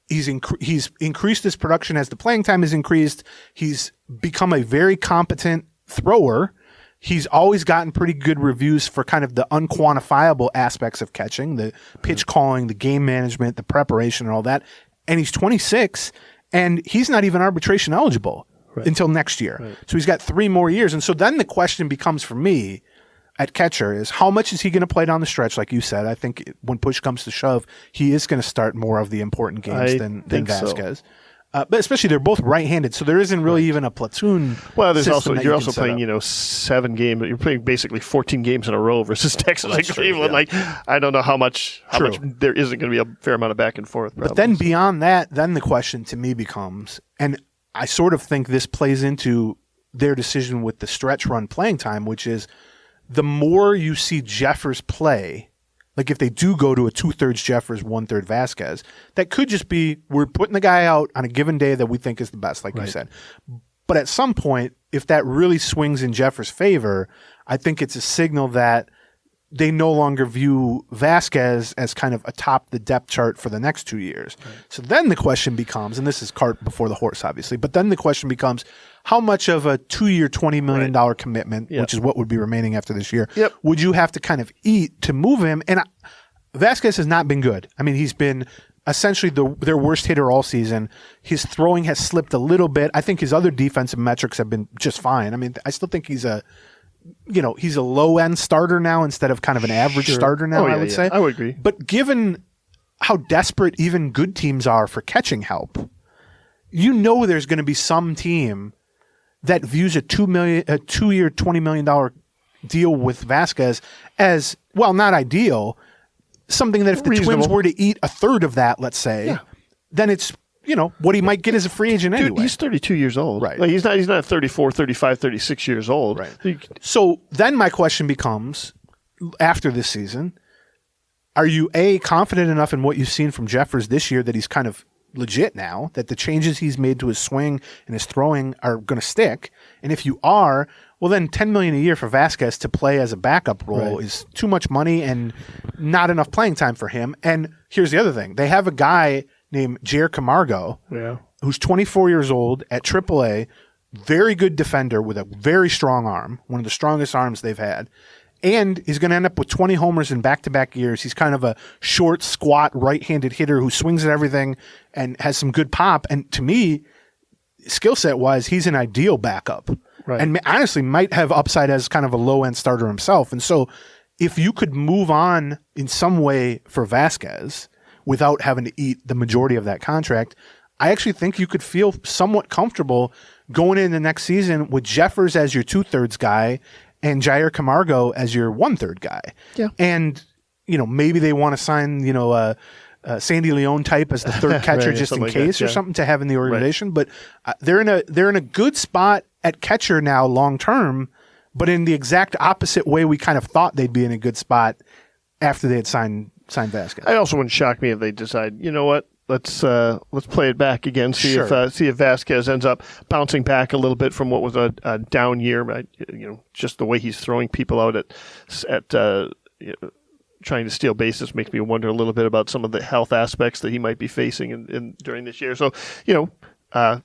He's increased his production as the playing time has increased. He's become a very competent thrower. He's always gotten pretty good reviews for kind of the unquantifiable aspects of catching, the pitch calling, the game management, the preparation, and all that. And he's 26, and he's not even arbitration eligible until next year. Right. So he's got 3 more years. And so then the question becomes for me at catcher is how much is he going to play down the stretch? Like you said, I think when push comes to shove, he is going to start more of the important games than Vasquez. So. But especially they're both right-handed, so there isn't really even a platoon. Well, there's also you're also playing 7 games. You're playing basically 14 games in a row versus Texas and Cleveland. Like I don't know how much there isn't going to be a fair amount of back and forth. But then beyond that, then the question to me becomes, and I sort of think this plays into their decision with the stretch run playing time, which is the more you see Jeffers play. Like if they do go to a 2/3 Jeffers, 1/3 Vasquez, that could just be we're putting the guy out on a given day that we think is the best, like you said. But at some point, if that really swings in Jeffers' favor, I think it's a signal that they no longer view Vasquez as kind of atop the depth chart for the next 2 years. Right. So then the question becomes, and this is cart before the horse, obviously, but then the question becomes, how much of a 2-year, $20 million commitment, which is what would be remaining after this year, would you have to kind of eat to move him? And Vasquez has not been good. I mean, he's been essentially their worst hitter all season. His throwing has slipped a little bit. I think his other defensive metrics have been just fine. I mean, I still think he's a low-end starter now instead of kind of an average starter now, I would say. I would agree. But given how desperate even good teams are for catching help, there's going to be some team that views a 2-year, $20 million deal with Vasquez as, well, not ideal, something that if the Twins were to eat a third of that, let's say, then it's what he might get as a free agent anyway. Dude, he's 32 years old. Right. Like he's not 34, 35, 36 years old. Right. So then my question becomes, after this season, are you confident enough in what you've seen from Jeffers this year that he's kind of legit now, that the changes he's made to his swing and his throwing are going to stick? And if you are, well, then $10 million a year for Vasquez to play as a backup role is too much money and not enough playing time for him. And here's the other thing. They have a guy named Jair Camargo, who's 24 years old at AAA, very good defender with a very strong arm, one of the strongest arms they've had, and he's going to end up with 20 homers in back-to-back years. He's kind of a short, squat, right-handed hitter who swings at everything and has some good pop. And to me, skill set-wise, he's an ideal backup. Right. And honestly might have upside as kind of a low-end starter himself. And so if you could move on in some way for Vasquez without having to eat the majority of that contract, I actually think you could feel somewhat comfortable going into next season with Jeffers as your 2/3 guy and Jair Camargo as your 1/3 guy. Yeah. And, maybe they want to sign, Sandy Leon type as the third catcher just in case or something to have in the organization. Right. But they're in a good spot at catcher now long term, but in the exact opposite way we kind of thought they'd be in a good spot after they had signed Vasquez. I also wouldn't shock me if they decide, you know what, let's play it back again. See if Vasquez ends up bouncing back a little bit from what was a down year. Just the way he's throwing people out at trying to steal bases makes me wonder a little bit about some of the health aspects that he might be facing during this year. So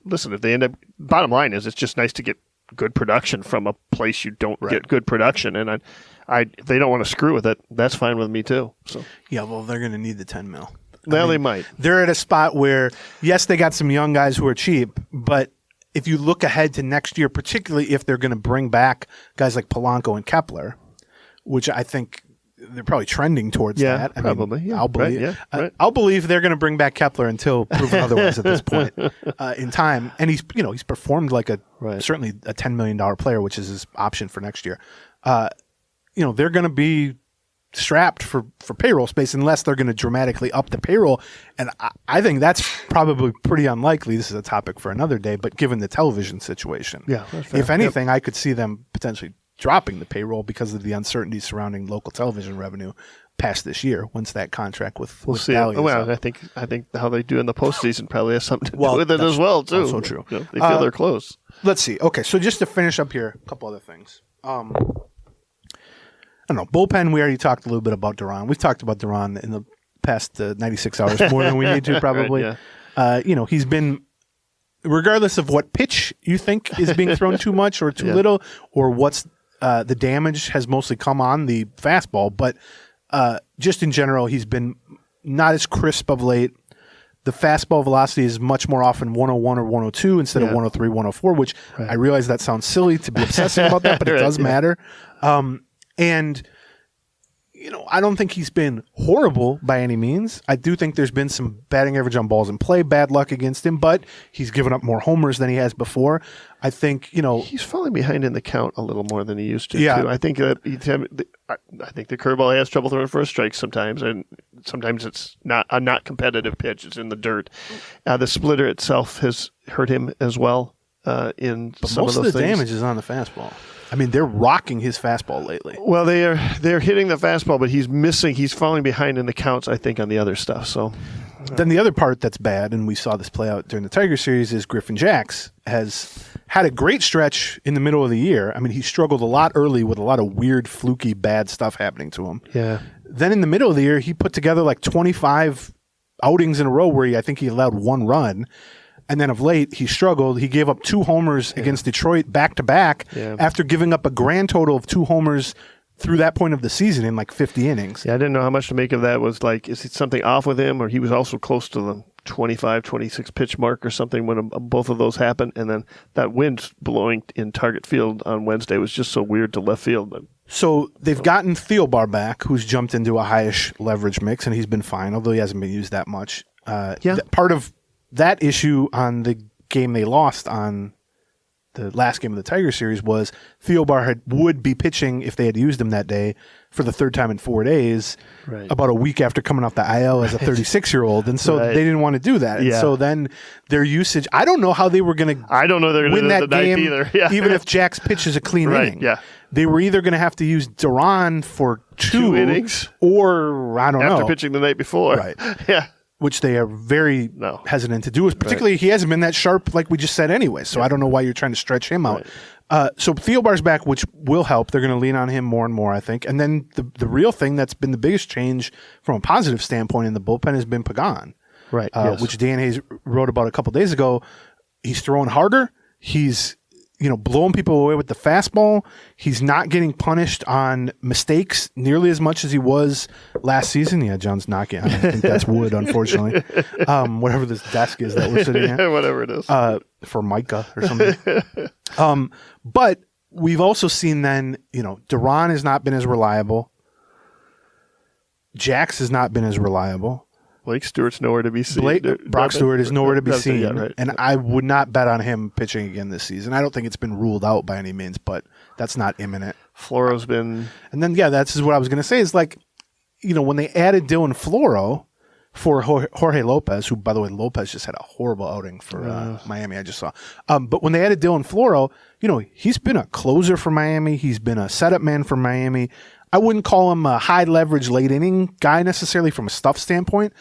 listen, if they end up, bottom line is it's just nice to get good production from a place you don't get good production, and if they don't want to screw with it, that's fine with me too. So yeah, well, they're going to need the $10 million. Well, they might. They're at a spot where, yes, they got some young guys who are cheap, but if you look ahead to next year, particularly if they're going to bring back guys like Polanco and Kepler, which I think they're probably trending towards that. Probably. I'll believe. I'll believe they're going to bring back Kepler until proven otherwise at this point in time. And he's performed like certainly a $10 million player, which is his option for next year. They're going to be strapped for payroll space unless they're going to dramatically up the payroll. And I think that's probably pretty unlikely. This is a topic for another day, but given the television situation, if anything, I could see them potentially dropping the payroll because of the uncertainty surrounding local television revenue past this year once that contract with Valley is up. I think how they do in the postseason probably has something to do with it as well, too. Also true. They feel they're close. Let's see. Okay, so just to finish up here, a couple other things. I don't know. Bullpen, we already talked a little bit about Duran. We've talked about Duran in the past 96 hours more than we need to, probably. Right, he's been, regardless of what pitch you think is being thrown too much or too little, or what's the damage has mostly come on the fastball, but just in general, he's been not as crisp of late. The fastball velocity is much more often 101 or 102 instead of 103, 104, which I realize that sounds silly to be obsessing about that, but it does matter. And, I don't think he's been horrible by any means. I do think there's been some batting average on balls in play, bad luck against him, but he's given up more homers than he has before. I think, he's falling behind in the count a little more than he used to, too. I think that I think the curveball has trouble throwing for a strike sometimes, and sometimes it's not a not competitive pitch. It's in the dirt. The splitter itself has hurt him as well in but some of those most of the things. damage is on the fastball. I mean, they're rocking his fastball lately. Well, they're hitting the fastball, but he's falling behind in the counts, I think, on the other stuff. So then the other part that's bad, and we saw this play out during the Tiger series, is Griffin Jax has had a great stretch in the middle of the year. I mean, he struggled a lot early with a lot of weird, fluky, bad stuff happening to him. Yeah. Then in the middle of the year, he put together like 25 outings in a row where I think he allowed one run. And then of late, he struggled. He gave up 2 homers against Detroit back-to-back after giving up a grand total of 2 homers through that point of the season in like 50 innings. Yeah, I didn't know how much to make of that. Was like, is it something off with him, or he was also close to the 25, 26 pitch mark or something when both of those happened? And then that wind blowing in target field on Wednesday was just so weird to left field. So they've gotten Thielbar back, who's jumped into a highish leverage mix, and he's been fine, although he hasn't been used that much. Part of that issue on the game they lost on the last game of the Tiger series was Thielbar would be pitching if they had used him that day for the third time in 4 days, about a week after coming off the IL as a 36-year-old, and so they didn't want to do that. And so then their usage, I don't know how they were going to win that game either. Even if Jax pitches a clean inning. They were either going to have to use Duran for two innings, or I don't know, after pitching the night before. Which they are very hesitant to do. Particularly, he hasn't been that sharp, like we just said anyway. So I don't know why you're trying to stretch him out. So Thielbar's back, which will help. They're going to lean on him more and more, I think. And then the real thing that's been the biggest change from a positive standpoint in the bullpen has been Pagan, which Dan Hayes wrote about a couple days ago. He's throwing harder. He's blowing people away with the fastball. He's not getting punished on mistakes nearly as much as he was last season. Yeah, John's knocking. I think that's wood, unfortunately. Whatever this desk is that we're sitting at. Whatever it is. For mica or something. But we've also seen then, Duran has not been as reliable. Jax has not been as reliable. Blake Stewart's nowhere to be seen. Brock Stewart is nowhere to be seen. And I would not bet on him pitching again this season. I don't think it's been ruled out by any means, but that's not imminent. Floro's been... And then, that's what I was going to say is like, when they added Dylan Floro for Jorge Lopez, who, by the way, Lopez just had a horrible outing for Miami, I just saw. But when they added Dylan Floro, he's been a closer for Miami. He's been a setup man for Miami. I wouldn't call him a high leverage late inning guy necessarily from a stuff standpoint,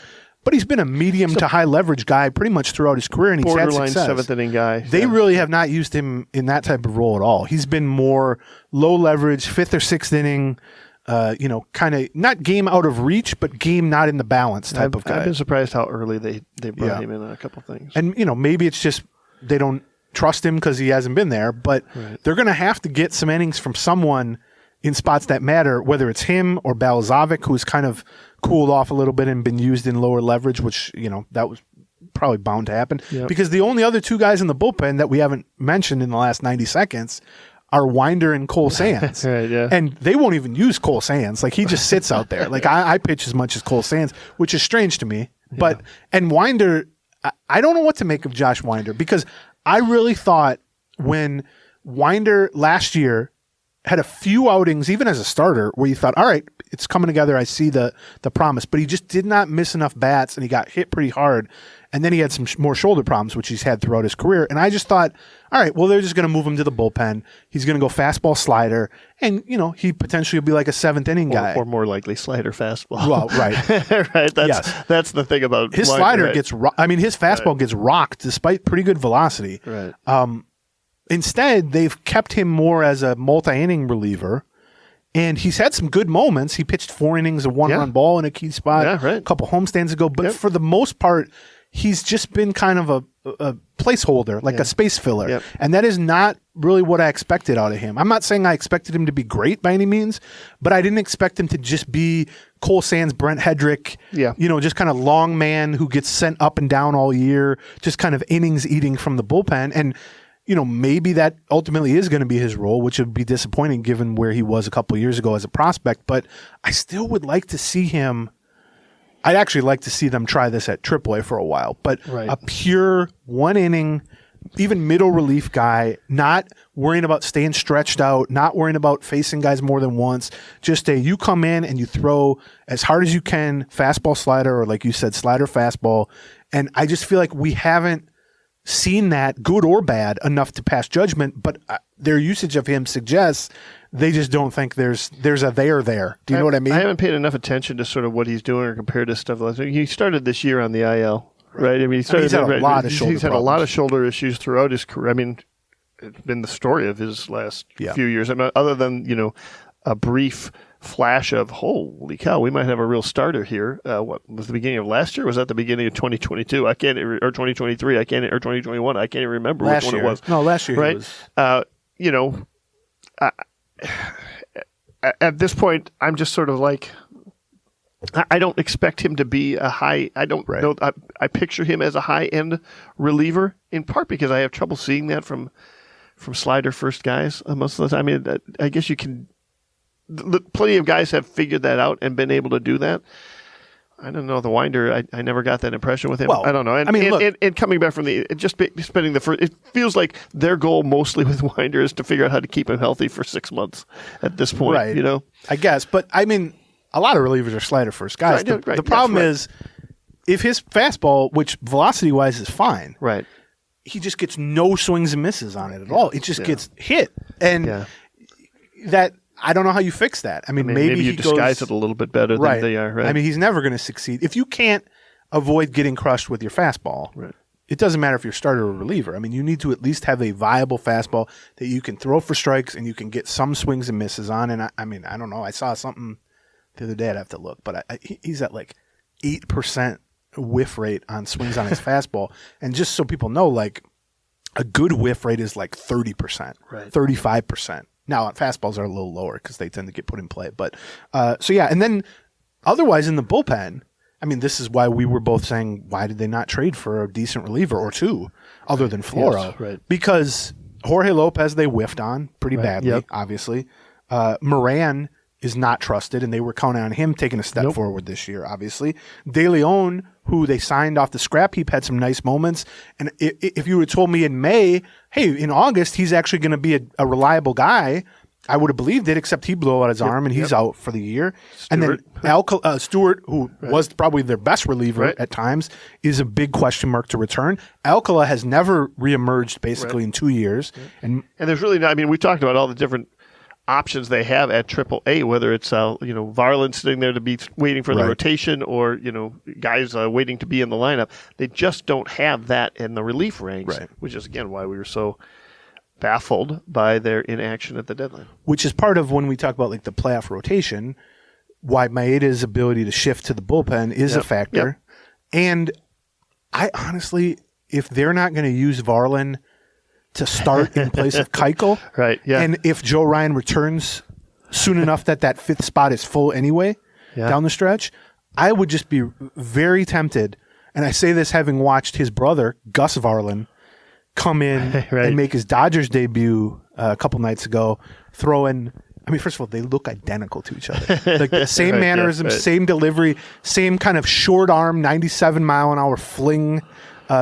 but he's been a medium to high leverage guy pretty much throughout his career, and he's had Borderline success. seventh inning guy. They really have not used him in that type of role at all. He's been more low leverage, fifth or sixth inning, kind of not game out of reach, but game not in the balance type of guy. I've been surprised how early they brought him in on a couple things. And, maybe it's just they don't trust him because he hasn't been there, but they're going to have to get some innings from someone in spots that matter, whether it's him or Balazovic, who's kind of cooled off a little bit and been used in lower leverage, which, that was probably bound to happen. Yep. Because the only other two guys in the bullpen that we haven't mentioned in the last 90 seconds are Winder and Cole Sands. Right, yeah. And they won't even use Cole Sands. Like, he just sits out there. Like, I pitch as much as Cole Sands, which is strange to me. But and Winder, I don't know what to make of Josh Winder, because I really thought when Winder last year had a few outings, even as a starter, where you thought, all right, it's coming together. I see the promise. But he just did not miss enough bats, and he got hit pretty hard. And then he had some more shoulder problems, which he's had throughout his career. And I just thought, all right, well, they're just going to move him to the bullpen. He's going to go fastball, slider, and, he potentially will be like a seventh inning guy. Or more likely slider, fastball. Well, right. Right. That's the thing about his Winder, slider right? his fastball gets rocked despite pretty good velocity. Right. Instead, they've kept him more as a multi-inning reliever, and he's had some good moments. He pitched 4 innings, a one-run ball in a key spot a couple homestands ago, but for the most part, he's just been kind of a placeholder, like a space filler, and that is not really what I expected out of him. I'm not saying I expected him to be great by any means, but I didn't expect him to just be Cole Sands, Brent Hedrick, just kind of long man who gets sent up and down all year, just kind of innings eating from the bullpen. And maybe that ultimately is going to be his role, which would be disappointing given where he was a couple of years ago as a prospect. But I still would like to see him. I'd actually like to see them try this at AAA for a while. But a pure 1 inning, even middle relief guy, not worrying about staying stretched out, not worrying about facing guys more than once. Just you come in and you throw as hard as you can, fastball, slider, or like you said, slider, fastball. And I just feel like we haven't seen that, good or bad, enough to pass judgment, but their usage of him suggests they just don't think there's a there there. Do you know what I mean? I haven't paid enough attention to sort of what he's doing or compared to stuff like that. He started this year on the IL, right? I mean, he's had a lot of shoulder issues throughout his career. I mean, it's been the story of his last few years. I mean, other than, a brief flash of, holy cow, we might have a real starter here. What was the beginning of last year? Was that the beginning of 2022? Or 2023? Or 2021? I can't even remember which one it was. No, last year. Right? At this point, I'm just sort of like, I don't expect him to be a high. I don't know. I picture him as a high-end reliever, in part because I have trouble seeing that from slider first guys most of the time. I mean, I guess you can. Plenty of guys have figured that out and been able to do that. I don't know the Winder. I never got that impression with him. Well, I don't know. And coming back from spending the first, it feels like their goal mostly with Winder is to figure out how to keep him healthy for 6 months at this point. Right. I guess, but I mean, a lot of relievers are slider first guys. The problem is if his fastball, which velocity wise is fine, right, he just gets no swings and misses on it at all. It just gets hit, and that. I don't know how you fix that. I mean, maybe you disguise it a little bit better than they are. Right? I mean, he's never going to succeed. If you can't avoid getting crushed with your fastball, it doesn't matter if you're starter or reliever. I mean, you need to at least have a viable fastball that you can throw for strikes and you can get some swings and misses on. And I mean, I don't know. I saw something the other day. I'd have to look. But he's at like 8% whiff rate on swings on his fastball. And just so people know, like a good whiff rate is like 30%, 35%. Now, fastballs are a little lower because they tend to get put in play. But and then otherwise in the bullpen, I mean, this is why we were both saying, why did they not trade for a decent reliever or two other than Floro? Yes, right. Because Jorge Lopez, they whiffed on pretty badly, obviously. Moran is not trusted, and they were counting on him taking a step forward this year, obviously. De Leon, who they signed off the scrap heap, had some nice moments. And if you would have told me in May, hey, in August, he's actually going to be a reliable guy, I would have believed it, except he blew out his arm, and he's out for the year. Stewart. And then Stewart, who was probably their best reliever at times, is a big question mark to return. Alcala has never reemerged basically in 2 years. And there's really not, I mean, we talked about all the different options they have at AAA, whether it's Varland sitting there to be waiting for the rotation, or guys waiting to be in the lineup. They just don't have that in the relief ranks, which is again why we were so baffled by their inaction at the deadline. Which is part of when we talk about like the playoff rotation, why Maeda's ability to shift to the bullpen is a factor. And I honestly, if they're not going to use Varland to start in place of Keuchel, and if Joe Ryan returns soon enough that fifth spot is full anyway down the stretch, I would just be very tempted. And I say this having watched his brother, Gus Varland, come in and make his Dodgers debut a couple nights ago, throwing. I mean, first of all, they look identical to each other. Like the same mannerism, same delivery, same kind of short arm, 97-mile-an-hour fling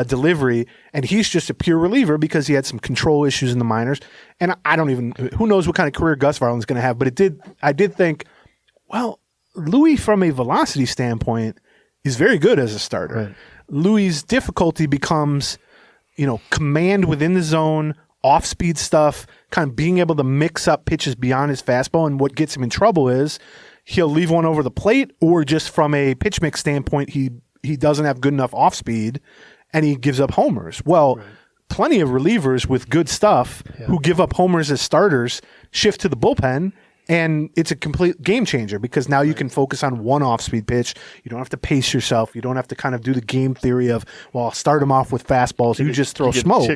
delivery. And he's just a pure reliever because he had some control issues in the minors. And who knows what kind of career Gus Varland's going to have. But I did think, well, Louis, from a velocity standpoint, is very good as a starter. Right. Louis' difficulty becomes, command within the zone, off-speed stuff, kind of being able to mix up pitches beyond his fastball. And what gets him in trouble is he'll leave one over the plate, or just from a pitch mix standpoint, he doesn't have good enough off-speed, and he gives up homers. Well, plenty of relievers with good stuff who give up homers as starters shift to the bullpen, and it's a complete game changer because now you can focus on one off-speed pitch. You don't have to pace yourself. You don't have to kind of do the game theory of, well, I'll start him off with fastballs. You just throw smoke.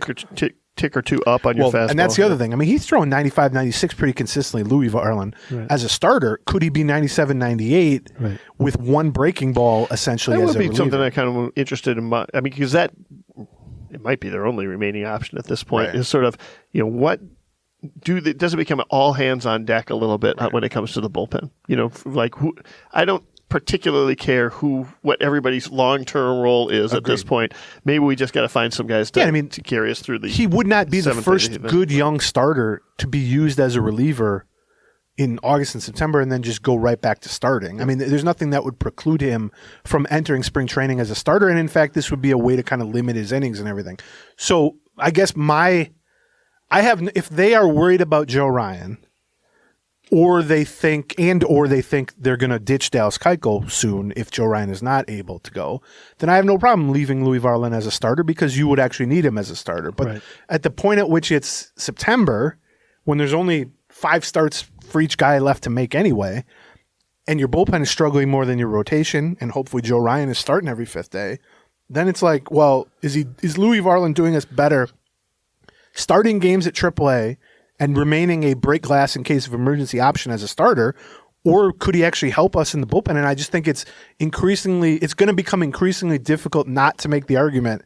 Tick or two up on your fastball. And that's the other thing. I mean, he's throwing 95, 96 pretty consistently, Louis Varland. As a starter, could he be 97, 98 with one breaking ball essentially as a reliever? That would be something I kind of interested in. Because it might be their only remaining option at this point is sort of, what does it become an all hands on deck a little bit when it comes to the bullpen? I don't particularly care what everybody's long-term role is at this point. Maybe we just got to find some guys to carry us through the. He would not be the first good young starter to be used as a reliever in August and September and then just go right back to starting. I mean, there's nothing that would preclude him from entering spring training as a starter. And in fact, this would be a way to kind of limit his innings and everything. So I guess if they are worried about Joe Ryan, or they think they're going to ditch Dallas Keuchel soon if Joe Ryan is not able to go, then I have no problem leaving Louis Varland as a starter because you would actually need him as a starter. But at the point at which it's September, when there's only 5 starts for each guy left to make anyway, and your bullpen is struggling more than your rotation, and hopefully Joe Ryan is starting every 5th day, then it's like, well, is Louis Varland doing us better starting games at AAA and remaining a break glass in case of emergency option as a starter, or could he actually help us in the bullpen? And I just think it's going to become increasingly difficult not to make the argument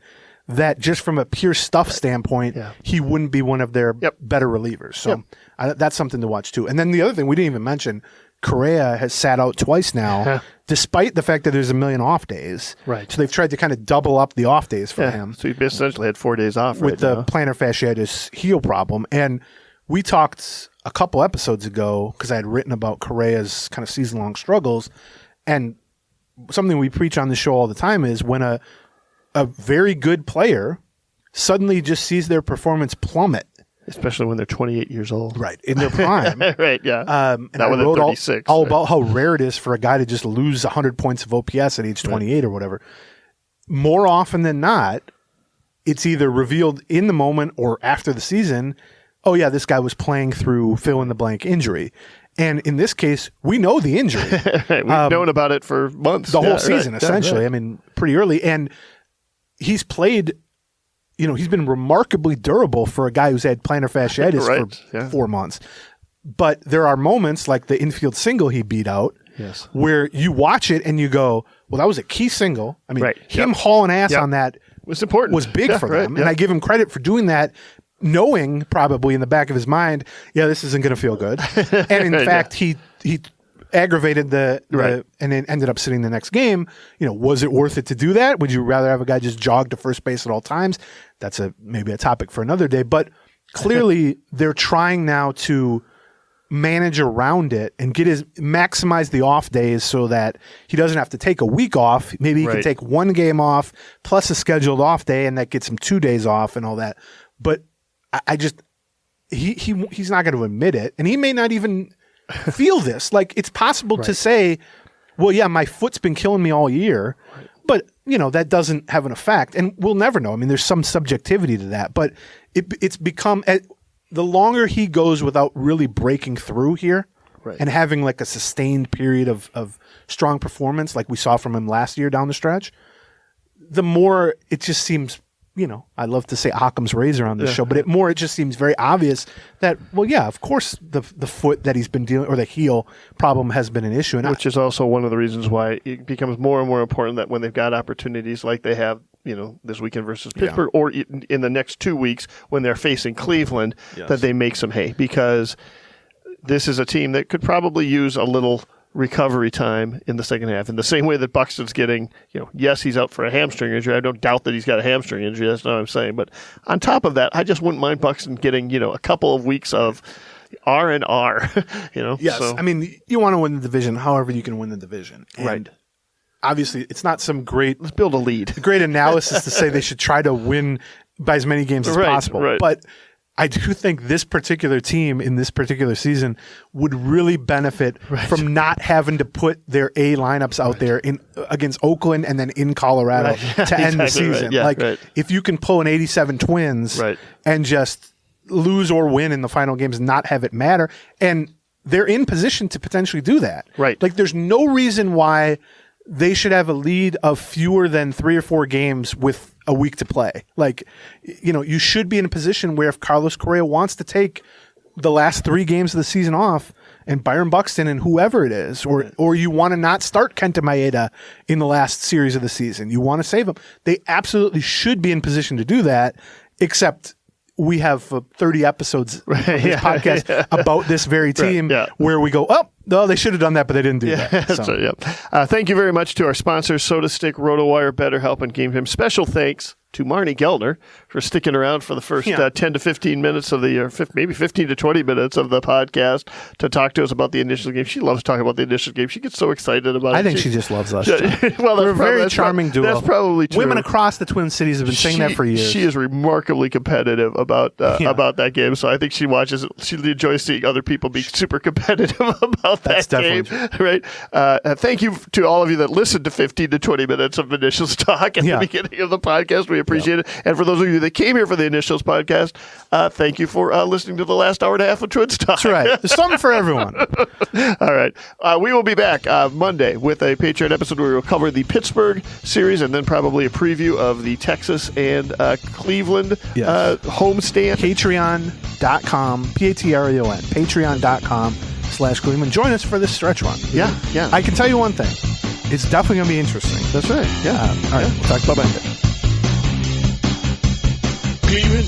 that just from a pure stuff standpoint, he wouldn't be one of their better relievers. So that's something to watch too. And then the other thing we didn't even mention, Correa has sat out twice now, despite the fact that there's a million off days. Right. So they've tried to kind of double up the off days for him. So he essentially had 4 days off with the plantar fasciitis heel problem. And we talked a couple episodes ago because I had written about Correa's kind of season-long struggles, and something we preach on the show all the time is when a very good player suddenly just sees their performance plummet. Especially when they're 28 years old. Right, in their prime. And I wrote 36, all about how rare it is for a guy to just lose 100 points of OPS at age 28 or whatever. More often than not, it's either revealed in the moment or after the season, oh yeah, this guy was playing through fill-in-the-blank injury. And in this case, we know the injury. We've known about it for months. The whole season, essentially. I mean, pretty early. And he's played, he's been remarkably durable for a guy who's had plantar fasciitis for 4 months. But there are moments like the infield single he beat out where you watch it and you go, well, that was a key single. I mean, him hauling ass on that was important. Was big for them. And I give him credit for doing that, knowing probably in the back of his mind, this isn't going to feel good. And in fact, he aggravated the and then ended up sitting the next game. Was it worth it to do that? Would you rather have a guy just jog to first base at all times? That's maybe a topic for another day. But clearly, they're trying now to manage around it and maximize the off days so that he doesn't have to take a week off. Maybe he can take 1 game off plus a scheduled off day, and that gets him 2 days off and all that. But he's not going to admit it, and he may not even feel this. Like, it's possible to say, well, yeah, my foot's been killing me all year, but that doesn't have an effect, and we'll never know. I mean, there's some subjectivity to that, but it's become the longer he goes without really breaking through here and having like a sustained period of strong performance, like we saw from him last year down the stretch, the more it just seems. I love to say Occam's razor on this show, but it just seems very obvious that, well, yeah, of course the foot that he's been dealing, or the heel problem, has been an issue. Which is also one of the reasons why it becomes more and more important that when they've got opportunities like they have, this weekend versus Pittsburgh, or in the next 2 weeks when they're facing Cleveland, that they make some hay, because this is a team that could probably use a little recovery time in the second half, in the same way that Buxton's getting, yes, he's out for a hamstring injury. I don't doubt that he's got a hamstring injury. That's not what I'm saying. But on top of that, I just wouldn't mind Buxton getting, a couple of weeks of R&R, Yes. So. I mean, you want to win the division however you can win the division. And right. Obviously, it's not some great... Let's build a lead. Great analysis to say they should try to win by as many games as possible. Right. But I do think this particular team in this particular season would really benefit from not having to put their A lineups out there against Oakland and then in Colorado to end the season. If you can pull an 87 Twins and just lose or win in the final games and not have it matter, and they're in position to potentially do that. Right. Like, there's no reason why they should have a lead of fewer than 3 or 4 games with a week to play. Like, you should be in a position where if Carlos Correa wants to take the last 3 games of the season off, and Byron Buxton and whoever it is, or you want to not start Kenta Maeda in the last series of the season, you want to save him, they absolutely should be in position to do that, except we have 30 episodes of this podcast about this very team where we go, no, they should have done that, but they didn't do that. So. Thank you very much to our sponsors, Soda Stick, RotoWire, BetterHelp, and Game Time. Special thanks to Marney Gellner for sticking around for the first 10 to 15 minutes of the, maybe 15 to 20 minutes of the podcast to talk to us about the initial game. She loves talking about the initial game. She gets so excited about it. I think she just loves us. Well, we're a very charming duo. That's probably true. Women across the Twin Cities have been saying that for years. She is remarkably competitive about that game. So I think she watches it. She enjoys seeing other people be super competitive about that game. Right. Thank you to all of you that listened to 15 to 20 minutes of Initials talk at the beginning of the podcast. We appreciate it. And for those of you that came here for the Initials podcast, thank you for listening to the last hour and a half of Twins Talk. That's right. There's something for everyone. All right. We will be back Monday with a Patreon episode where we'll cover the Pittsburgh series and then probably a preview of the Texas and Cleveland homestand. Patreon.com, Patreon, patreon.com/Gleeman. Join us for this stretch run. Yeah. I can tell you one thing. It's definitely going to be interesting. That's right. Yeah. All right. We'll talk. Bye-bye. Gleeman